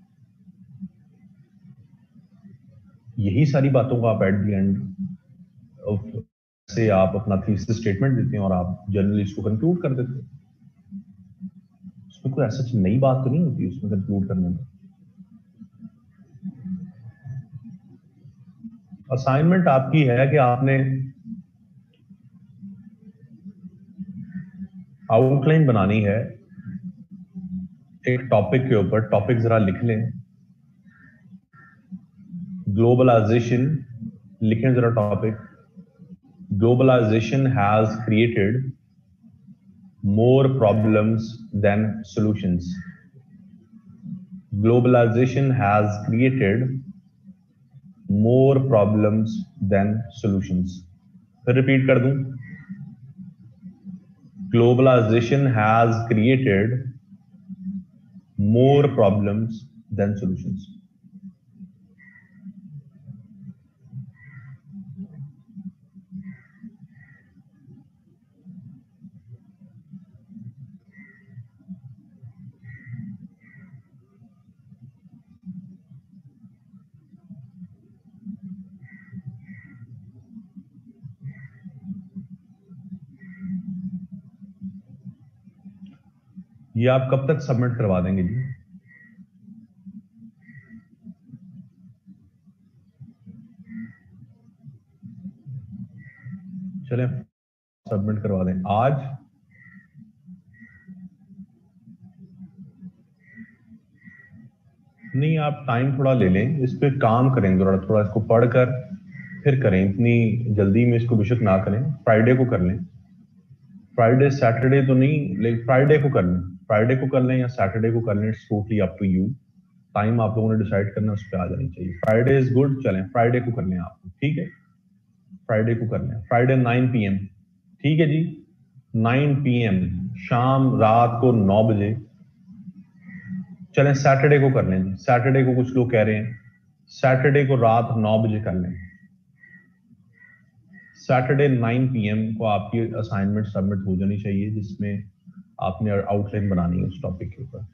यही सारी बातों को आप एट द एंड से आप अपना थीसिस स्टेटमेंट देते हैं और आप जनरली इसको कंक्लूड कर देते हैं। उसमें कोई ऐसा नई बात तो नहीं होती उसमें कंक्लूड करने में। असाइनमेंट आपकी है कि आपने आउटलाइन बनानी है एक टॉपिक के ऊपर। टॉपिक जरा लिख लें, ग्लोबलाइजेशन लिखें जरा topic. Globalisation has created more problems than solutions. Globalization has created more problems than solutions. फिर रिपीट कर दूं, globalization has created more problems than solutions. ये आप कब तक सबमिट करवा देंगे जी? चलें सबमिट करवा दें आज। नहीं, आप टाइम थोड़ा ले लें, इस पे काम करें, थोड़ा इसको पढ़कर फिर करें, इतनी जल्दी में इसको बेशक ना करें, फ्राइडे को कर लें। फ्राइडे सैटरडे तो नहीं, लेकिन फ्राइडे को कर लें, फ्राइडे को कर लें या सैटरडे को कर लें, it's totally up to you. Time आप लोगों ने डिसाइड करना, उस पर आ जानी चाहिए। फ्राइडे इज गुड, चलें फ्राइडे को कर लें आप, ठीक है? फ्राइडे को कर लें, फ्राइडे 9 PM, ठीक है जी? 9 PM, शाम रात को 9 बजे। चलें सैटरडे को कर लें जी, सैटरडे को कुछ लोग कह रहे हैं सैटरडे को रात 9 बजे कर लें। सैटरडे 9 PM को आपकी असाइनमेंट सबमिट हो जानी चाहिए, जिसमें आपने आउटलाइन बनानी है उस टॉपिक के ऊपर।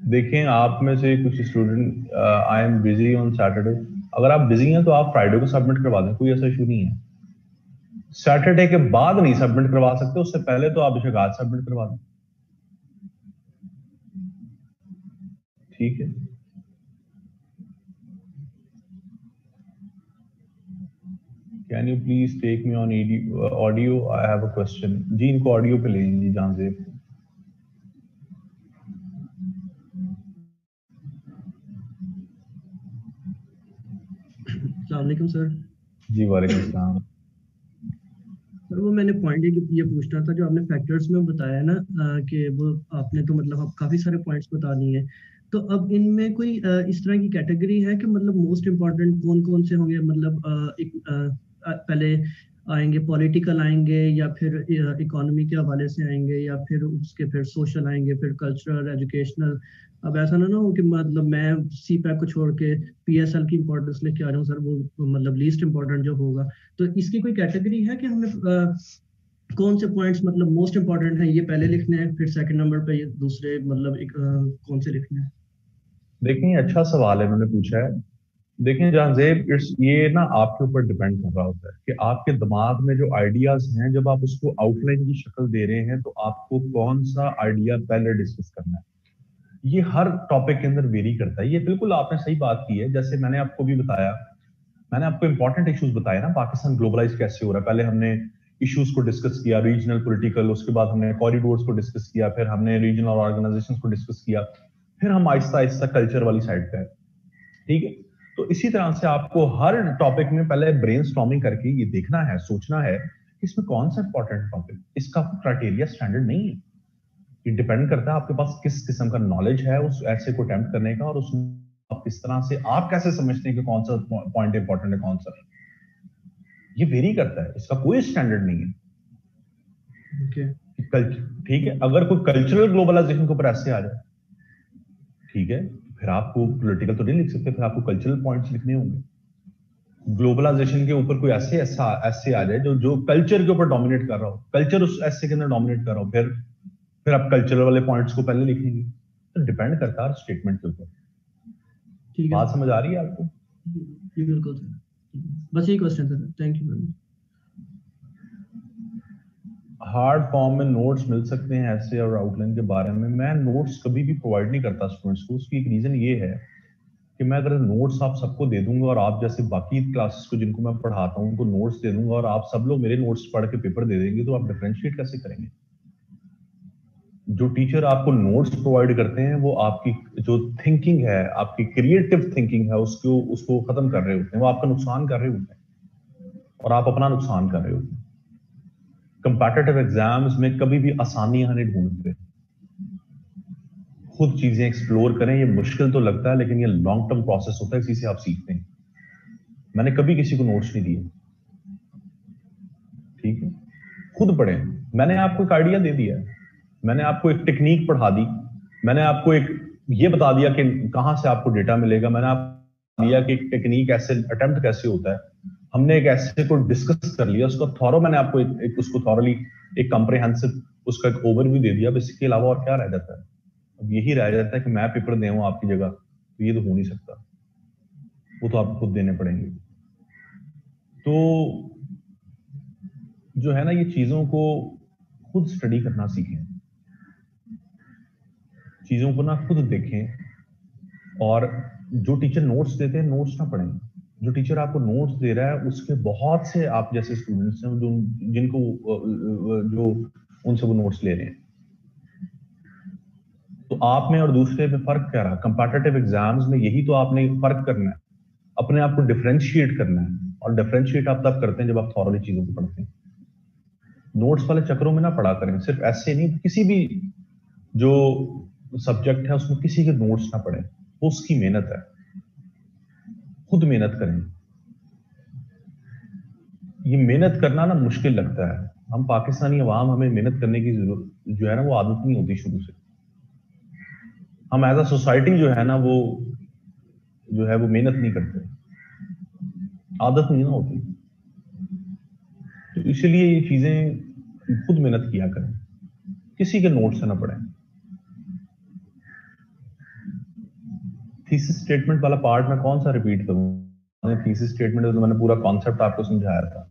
देखें, आप में से कुछ student, I am busy on Saturday, अगर आप बिजी हैं तो आप फ्राइडे को सबमिट करवा दें, कोई ऐसा इशू नहीं है। सैटरडे के बाद नहीं सबमिट करवा सकते, उससे पहले तो आप बेशक आज सबमिट करवा दें, ठीक है? Can you please take me on audio, I have a question जी। इनको ऑडियो पे लें जी, जहां से अस्सलाम वालेकुम सर। जी वालेकुम सलाम। सर वो मैंने पॉइंट ये पूछना था, जो आपने फैक्टर्स में बताया ना कि वो आपने तो मतलब आप काफ़ी सारे पॉइंट्स बता दिए हैं, तो अब इनमें कोई इस तरह की कैटेगरी है कि मतलब मोस्ट इम्पॉर्टेंट कौन कौन से होंगे, मतलब पहले आएंगे पॉलिटिकल आएंगे, या फिर इकोनॉमी के हवाले से आएंगे, या फिर उसके फिर सोशल आएंगे, फिर कल्चरल, एजुकेशनल। अब ऐसा ना हो कि मतलब मैं सी पैक को छोड़ के PSL की इंपॉर्टेंस लेके आ रहा हूँ सर, वो मतलब लीस्ट इंपॉर्टेंट जो होगा। तो इसकी कोई कैटेगरी है कि हमें कौन से पॉइंट्स मतलब मोस्ट इंपॉर्टेंट है ये पहले लिखने हैं, फिर सेकंड नंबर पे ये दूसरे मतलब कौन से लिखने हैं? देखिए, अच्छा सवाल है उन्होंने पूछा है। देखिए जहांजेब, इट्स ये ना आपके ऊपर डिपेंड कर रहा होता है कि आपके दिमाग में जो आइडियाज हैं, जब आप उसको आउटलाइन की शक्ल दे रहे हैं तो आपको कौन सा आइडिया पहले डिस्कस करना है। ये हर टॉपिक के अंदर वेरी करता है। ये बिल्कुल आपने सही बात की है, जैसे मैंने आपको भी बताया, मैंने आपको इंपॉर्टेंट इश्यूज बताए ना, पाकिस्तान ग्लोबलाइज कैसे हो रहा है। पहले हमने इश्यूज को डिस्कस किया, रीजनल पॉलिटिकल, उसके बाद हमने कॉरिडोर्स को डिस्कस किया, फिर हमने रीजनल ऑर्गेनाइजेशंस को डिस्कस किया, फिर हम आहिस्ता आहिस्ता कल्चर वाली साइड पे, ठीक है? तो इसी तरह से आपको हर टॉपिक में पहले ब्रेनस्टॉर्मिंग करके ये देखना है, सोचना है कि इसमें कौन सा इंपॉर्टेंट टॉपिक, इसका क्राइटेरिया स्टैंडर्ड नहीं है। ये डिपेंड करता है आपके पास किस किस्म का नॉलेज है उस ऐसे को अटेम्प्ट करने का, और उस आप किस तरह से, आप कैसे समझते हैं कि कौन सा पॉइंट इंपॉर्टेंट है, कौन सा नहीं। ये वेरी करता है, इसका कोई स्टैंडर्ड नहीं है। Okay. ठीक है, अगर कोई कल्चरल ग्लोबलाइजेशन के ऊपर ऐसे आ जाए, ठीक है, फिर आपको पॉलिटिकल तो नहीं लिख सकते, फिर आपको कल्चरल पॉइंट्स लिखने होंगे। ग्लोबलाइजेशन के ऊपर कोई ऐसे आ जाए जो जो कल्चर के ऊपर डोमिनेट कर रहा हो, कल्चर उस ऐसे के अंदर डोमिनेट कर रहा हो, फिर आप कल्चरल वाले पॉइंट्स को पहले लिखेंगे। तो डिपेंड करता है स्टेटमेंट के ऊपर। ठीक है बात समझ आ रही है आपको? जी बिल्कुल सर, बस यही क्वेश्चन था sir, thank you very much. Hard form में नोट्स मिल सकते हैं ऐसे और आउटलाइन के बारे में। मैं नोट्स कभी भी प्रोवाइड नहीं करता स्टूडेंट्स को। उसकी एक रीजन ये है कि मैं अगर नोट्स आप सबको दे दूंगा और आप जैसे बाकी क्लासेस को जिनको मैं पढ़ाता हूं उनको नोट्स दे दूंगा और आप सब लोग मेरे नोट्स पढ़ के पेपर दे देंगे, तो आप डिफरेंशिएट कैसे करेंगे? जो टीचर आपको नोट्स प्रोवाइड करते हैं वो आपकी जो थिंकिंग है, आपकी क्रिएटिव थिंकिंग है, उसको उसको खत्म कर रहे होते हैं, वो आपका नुकसान कर रहे होते हैं और आप अपना नुकसान कर रहे होते हैं। कंपैटिटिव एग्जाम्स में कभी भी आसानियां नहीं ढूंढते, खुद चीजें एक्सप्लोर करें। ये मुश्किल तो लगता है लेकिन ये लॉन्ग टर्म प्रोसेस होता है, इसी से आप सीखते हैं। मैंने कभी किसी को नोट्स नहीं दिए, ठीक है? खुद पढ़ें। मैंने आपको एक आइडिया दे दिया, मैंने आपको एक टेक्निक पढ़ा दी, मैंने आपको एक ये बता दिया कि कहां से आपको डेटा मिलेगा, मैंने आपको दिया कि एक टेक्निक ऐसे अटेम्प्ट कैसे होता है। हमने एक ऐसे को डिस्कस कर लिया, उसको थॉरो, मैंने आपको एक उसको थॉरली एक कंप्रिहेंसिव उसका एक ओवरव्यू दे दिया। अब इसके अलावा और क्या रह जाता है? अब यही रह जाता है कि मैं पेपर दूं आपकी जगह, तो ये तो हो नहीं सकता। वो तो आपको खुद देने पड़ेंगे। तो जो है ना, ये चीजों को खुद स्टडी करना सीखें, चीजों को ना खुद देखें, और जो टीचर नोट्स देते हैं नोट्स ना पढ़ें। जो टीचर आपको नोट्स दे रहा है उसके बहुत से आप जैसे स्टूडेंट्स हैं जो जिनको जो उनसे वो नोट्स ले रहे हैं। तो आप में और दूसरे में फर्क क्या रहा? कंपैटिटिव एग्जाम्स में यही तो आपने फर्क करना है, अपने आप को डिफरेंशिएट करना है। और डिफरेंशिएट आप तब करते हैं जब आप थॉरली चीजों को पढ़ते हैं। नोट्स वाले चक्रों में ना पढ़ा करें, सिर्फ ऐसे नहीं, किसी भी जो सब्जेक्ट है उसमें किसी के नोट्स ना पढ़ें, वो उसकी मेहनत है, खुद मेहनत करें। ये मेहनत करना ना मुश्किल लगता है, हम पाकिस्तानी अवाम, हमें मेहनत करने की जरूरत जो है ना वो आदत नहीं होती शुरू से। हम एज अ सोसाइटी जो है ना वो जो है वो मेहनत नहीं करते, आदत नहीं ना होती। तो इसलिए ये चीजें खुद मेहनत किया करें, किसी के नोट से ना पढ़ें। थीसिस स्टेटमेंट वाला पार्ट मैं कौन सा रिपीट करूं? थीसिस स्टेटमेंट तो मैंने पूरा कॉन्सेप्ट आपको समझाया था।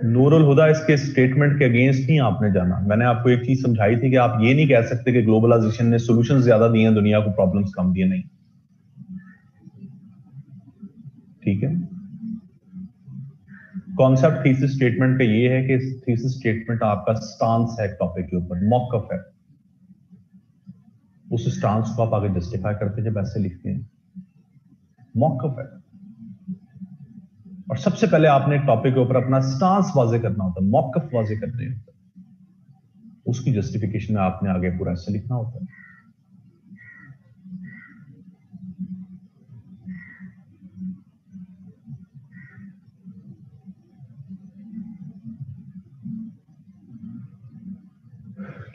नूरुल हुदा इसके स्टेटमेंट के अगेंस्ट नहीं आपने जाना। मैंने आपको एक चीज समझाई थी कि आप ये नहीं कह सकते कि ग्लोबलाइजेशन ने सॉल्यूशन ज्यादा दिए हैं दुनिया को, प्रॉब्लम्स कम दिए नहीं। ठीक है, कॉन्सेप्ट थीसिस स्टेटमेंट का ये है कि थीसिस स्टेटमेंट आपका स्टांस है टॉपिक के ऊपर, मौकफ है। उस स्टांस को आप आगे जस्टिफाई करते हैं जब ऐसे लिखते हैं, मौकफ है। और सबसे पहले आपने टॉपिक के ऊपर अपना स्टांस वाजे करना होता है, मौकफ वाजे करने होता है, उसकी जस्टिफिकेशन में आपने आगे पूरा ऐसे लिखना होता है।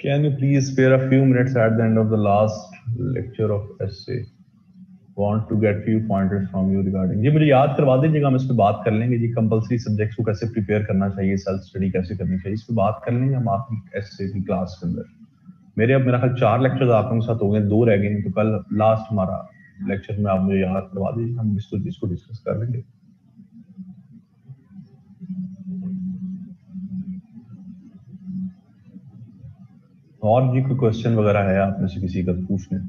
Can you please spare a few minutes at the end of the last lecture of essay? Want to get few pointers from you regarding। जी मुझे याद करवा दीजिएगा, हम इस पे बात कर लेंगे जी। कंपलसरी सब्जेक्ट्स को कैसे प्रिपेयर करना चाहिए, सेल्फ स्टडी कैसे करनी चाहिए, इस पे बात कर लेंगे हम आपकी एसए की क्लास के अंदर। मेरे अब मेरा ख्याल 4 लेक्चर्स आप लोगों के साथ हो गए, 2 रह गए हैं, तो कल लास्ट हमारा लेक्चर में आप मुझे याद करवा दीजिए, हम इसको डिस्कस कर लेंगे। और जी कोई क्वेश्चन वगैरह है आप में से किसी का पूछने?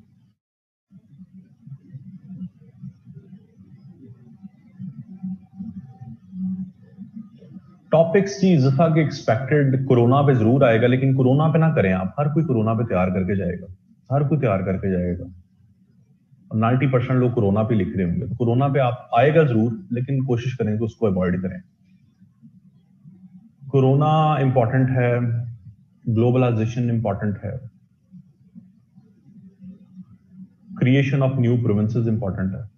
टॉपिक्स की इजाफा के एक्सपेक्टेड कोरोना पे जरूर आएगा, लेकिन कोरोना पे ना करें आप। हर कोई कोरोना पे तैयार करके जाएगा, हर कोई तैयार करके जाएगा, और 90% लोग कोरोना पे लिख रहे होंगे। तो कोरोना पे आप आएगा जरूर, लेकिन कोशिश करें कि उसको अवॉइड करें। कोरोना इंपॉर्टेंट है, ग्लोबलाइजेशन इंपॉर्टेंट है, creation of new provinces important है,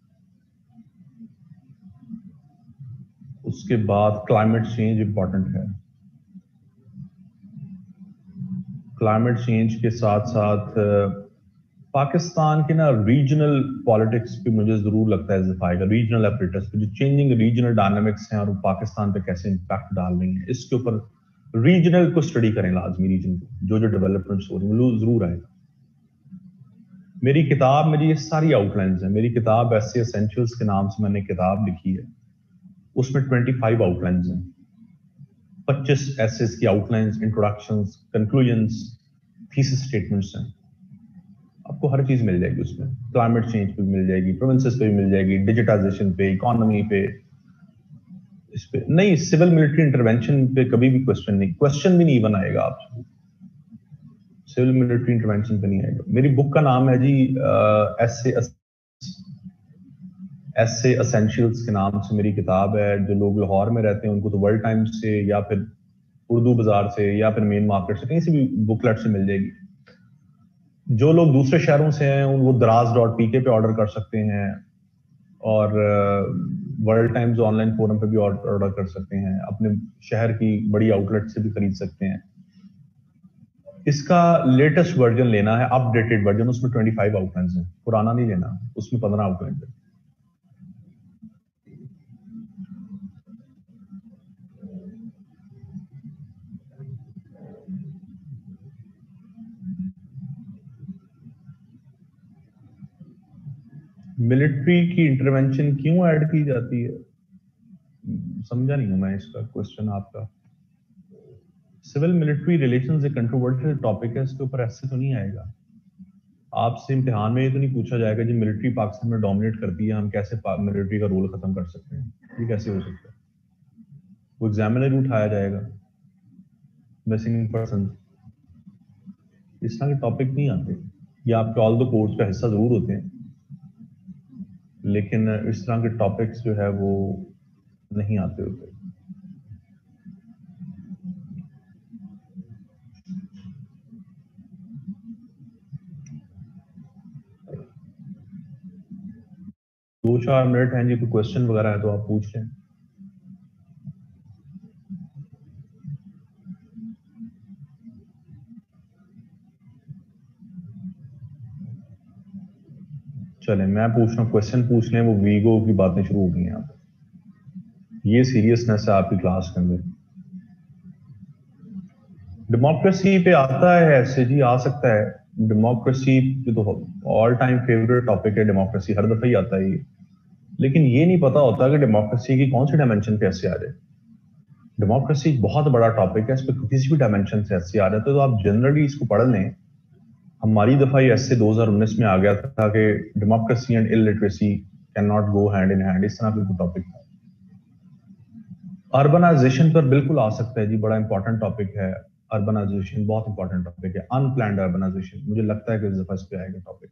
उसके बाद क्लाइमेट चेंज इंपॉर्टेंट है। क्लाइमेट चेंज के साथ साथ पाकिस्तान के ना रीजनल पॉलिटिक्स पे मुझे जरूर लगता है इजाफा आएगा, रीजनल एपरेटस पे, जो चेंजिंग रीजनल डायनामिक्स हैं और वो पाकिस्तान पे कैसे इंपैक्ट डाल रही हैं, इसके ऊपर रीजनल को स्टडी करें लाजमी। रीजन को जो डेवलपमेंट्स हो रही हैं जरूर आएगा। मेरी किताब, मेरी ये सारी आउटलाइंस है। मेरी किताब एसे एसेंशियल्स के नाम से मैंने किताब लिखी है, उसमें 25 आउटलाइंस हैं, 25 एसेस की outlines, introductions, conclusions, thesis statements हैं। आपको हर चीज मिल जाएगी उसमें, क्लाइमेट चेंज पे भी मिल जाएगी, प्रोविंसेस पे भी मिल जाएगी, डिजिटाइजेशन पे, इकोनॉमी पे, इस पे नहीं, सिविल मिलिट्री इंटरवेंशन पे कभी भी क्वेश्चन भी नहीं इवन आएगा आपसे, सिविल मिलिट्री इंटरवेंशन पे नहीं आएगा। मेरी बुक का नाम है जी एसे एसेंशियल्स के नाम से मेरी किताब है। जो लोग लाहौर में रहते हैं उनको तो वर्ल्ड टाइम्स से या फिर उर्दू बाजार से या फिर मेन मार्केट से, कहीं से भी बुकलेट से मिल जाएगी। जो लोग दूसरे शहरों से हैं वो दराज.pk पे ऑर्डर कर सकते हैं, और वर्ल्ड टाइम्स ऑनलाइन फोरम पे भी ऑर्डर कर सकते हैं, अपने शहर की बड़ी आउटलेट से भी खरीद सकते हैं। इसका लेटेस्ट वर्जन लेना है, अपडेटेड वर्जन, उसमें 25 आउटलाइंस हैं, पुराना नहीं लेना, उसमें 15 आउटलाइंस है। मिलिट्री की इंटरवेंशन क्यों ऐड की जाती है? समझा नहीं हूं मैं इसका क्वेश्चन आपका। सिविल मिलिट्री रिलेशंस एक कंट्रोवर्शियल टॉपिक है, इसके ऊपर ऐसे तो नहीं आएगा। आपसे इम्तिहान में ये तो नहीं पूछा जाएगा जी मिलिट्री पाकिस्तान में डोमिनेट करती है, हम कैसे मिलिट्री का रोल खत्म कर सकते हैं, ये कैसे हो सकता है? वो एग्जामिनर भी उठाया जाएगा, मिसिंग पर्सन, इस तरह के टॉपिक नहीं आते। ये आपके ऑल द कोर्स का हिस्सा जरूर होते हैं, लेकिन इस तरह के टॉपिक्स जो है वो नहीं आते होते। दो चार मिनट हैं जी, कोई क्वेश्चन वगैरह है तो आप पूछ लें। चलें मैं पूछ रहा हूँ, क्वेश्चन पूछ लें। वो वीगो की बातें शुरू हो गई हैं, आप ये सीरियसनेस है आपकी क्लास के अंदर। डेमोक्रेसी पे आता है ऐसे जी, आ सकता है। डेमोक्रेसी पे तो ऑल टाइम फेवरेट टॉपिक है, डेमोक्रेसी हर दफा ही आता है ये। लेकिन ये नहीं पता होता कि डेमोक्रेसी की कौन सी डायमेंशन पे ऐसे आ जाए। डेमोक्रेसी बहुत बड़ा टॉपिक है, इस पर किसी भी डायमेंशन से ऐसे आ जाते तो आप जनरली इसको पढ़ लें। हमारी दफा ये ऐसे 2019 में आ गया था कि democracy and illiteracy can not go hand in hand, इस तरह का टॉपिक था। अर्बनाइजेशन पर बिल्कुल आ सकता है जी, बड़ा इंपॉर्टेंट टॉपिक है। अर्बनाइजेशन बहुत इंपॉर्टेंट टॉपिक है, अनप्लान्ड अर्बनाइजेशन, मुझे लगता है कि इस दफा इस पे आएगा टॉपिक।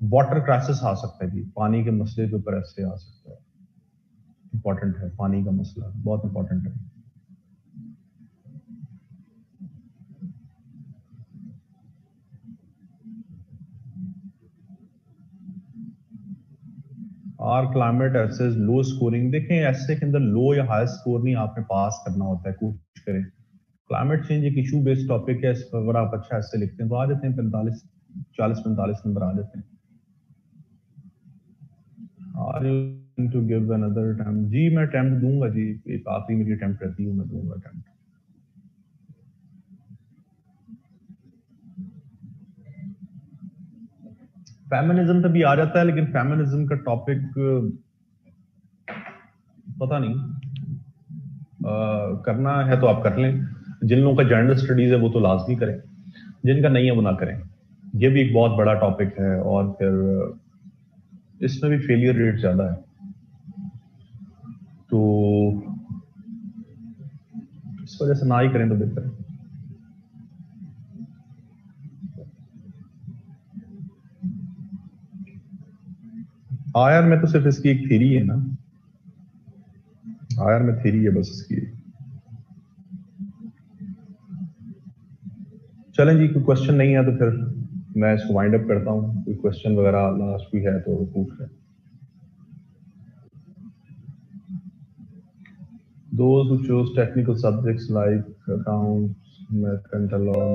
वाटर क्राइसिस आ सकता है जी, पानी के मसले के ऊपर ऐसे आ सकता है। इंपॉर्टेंट है, पानी का मसला बहुत इंपॉर्टेंट है। और क्लाइमेट एसेस लो स्कोरिंग, देखें ऐसे के अंदर लो या हाई स्कोर नहीं आपने पास करना होता है, कोशिश करें। क्लाइमेट चेंज एक इशू बेस्ड टॉपिक है, इस पर अगर आप अच्छा ऐसे लिखते हैं तो आ जाते हैं 40-45 नंबर आ जाते हैं। Are you to give another attempt? जी मैं अटेम्प्ट दूंगा जी, एक आखिरी मेरी अटेम्प्ट रहती है, मैं दूंगा अटेम्प्ट। फेमिनिज्म पे भी आ जाता है, लेकिन फेमिनिज्म का टॉपिक पता नहीं, करना है तो आप कर लें। जिन लोगों का जेंडर स्टडीज है वो तो लाजमी करें, जिनका नहीं है वो ना करें। ये भी एक बहुत बड़ा टॉपिक है, और फिर इसमें भी फेलियर रेट ज्यादा है, तो इस वजह से ना ही करें तो बेहतर है। आयर में तो सिर्फ इसकी एक थ्योरी है ना, आयर में थ्योरी है बस इसकी। चलें जी, कोई क्वेश्चन नहीं है तो फिर मैं इसको वाइंड अप करता हूँ। कोई क्वेश्चन वगैरह लास्ट भी है तो पूछ लें। Those who chose technical subjects like accounts, math, and law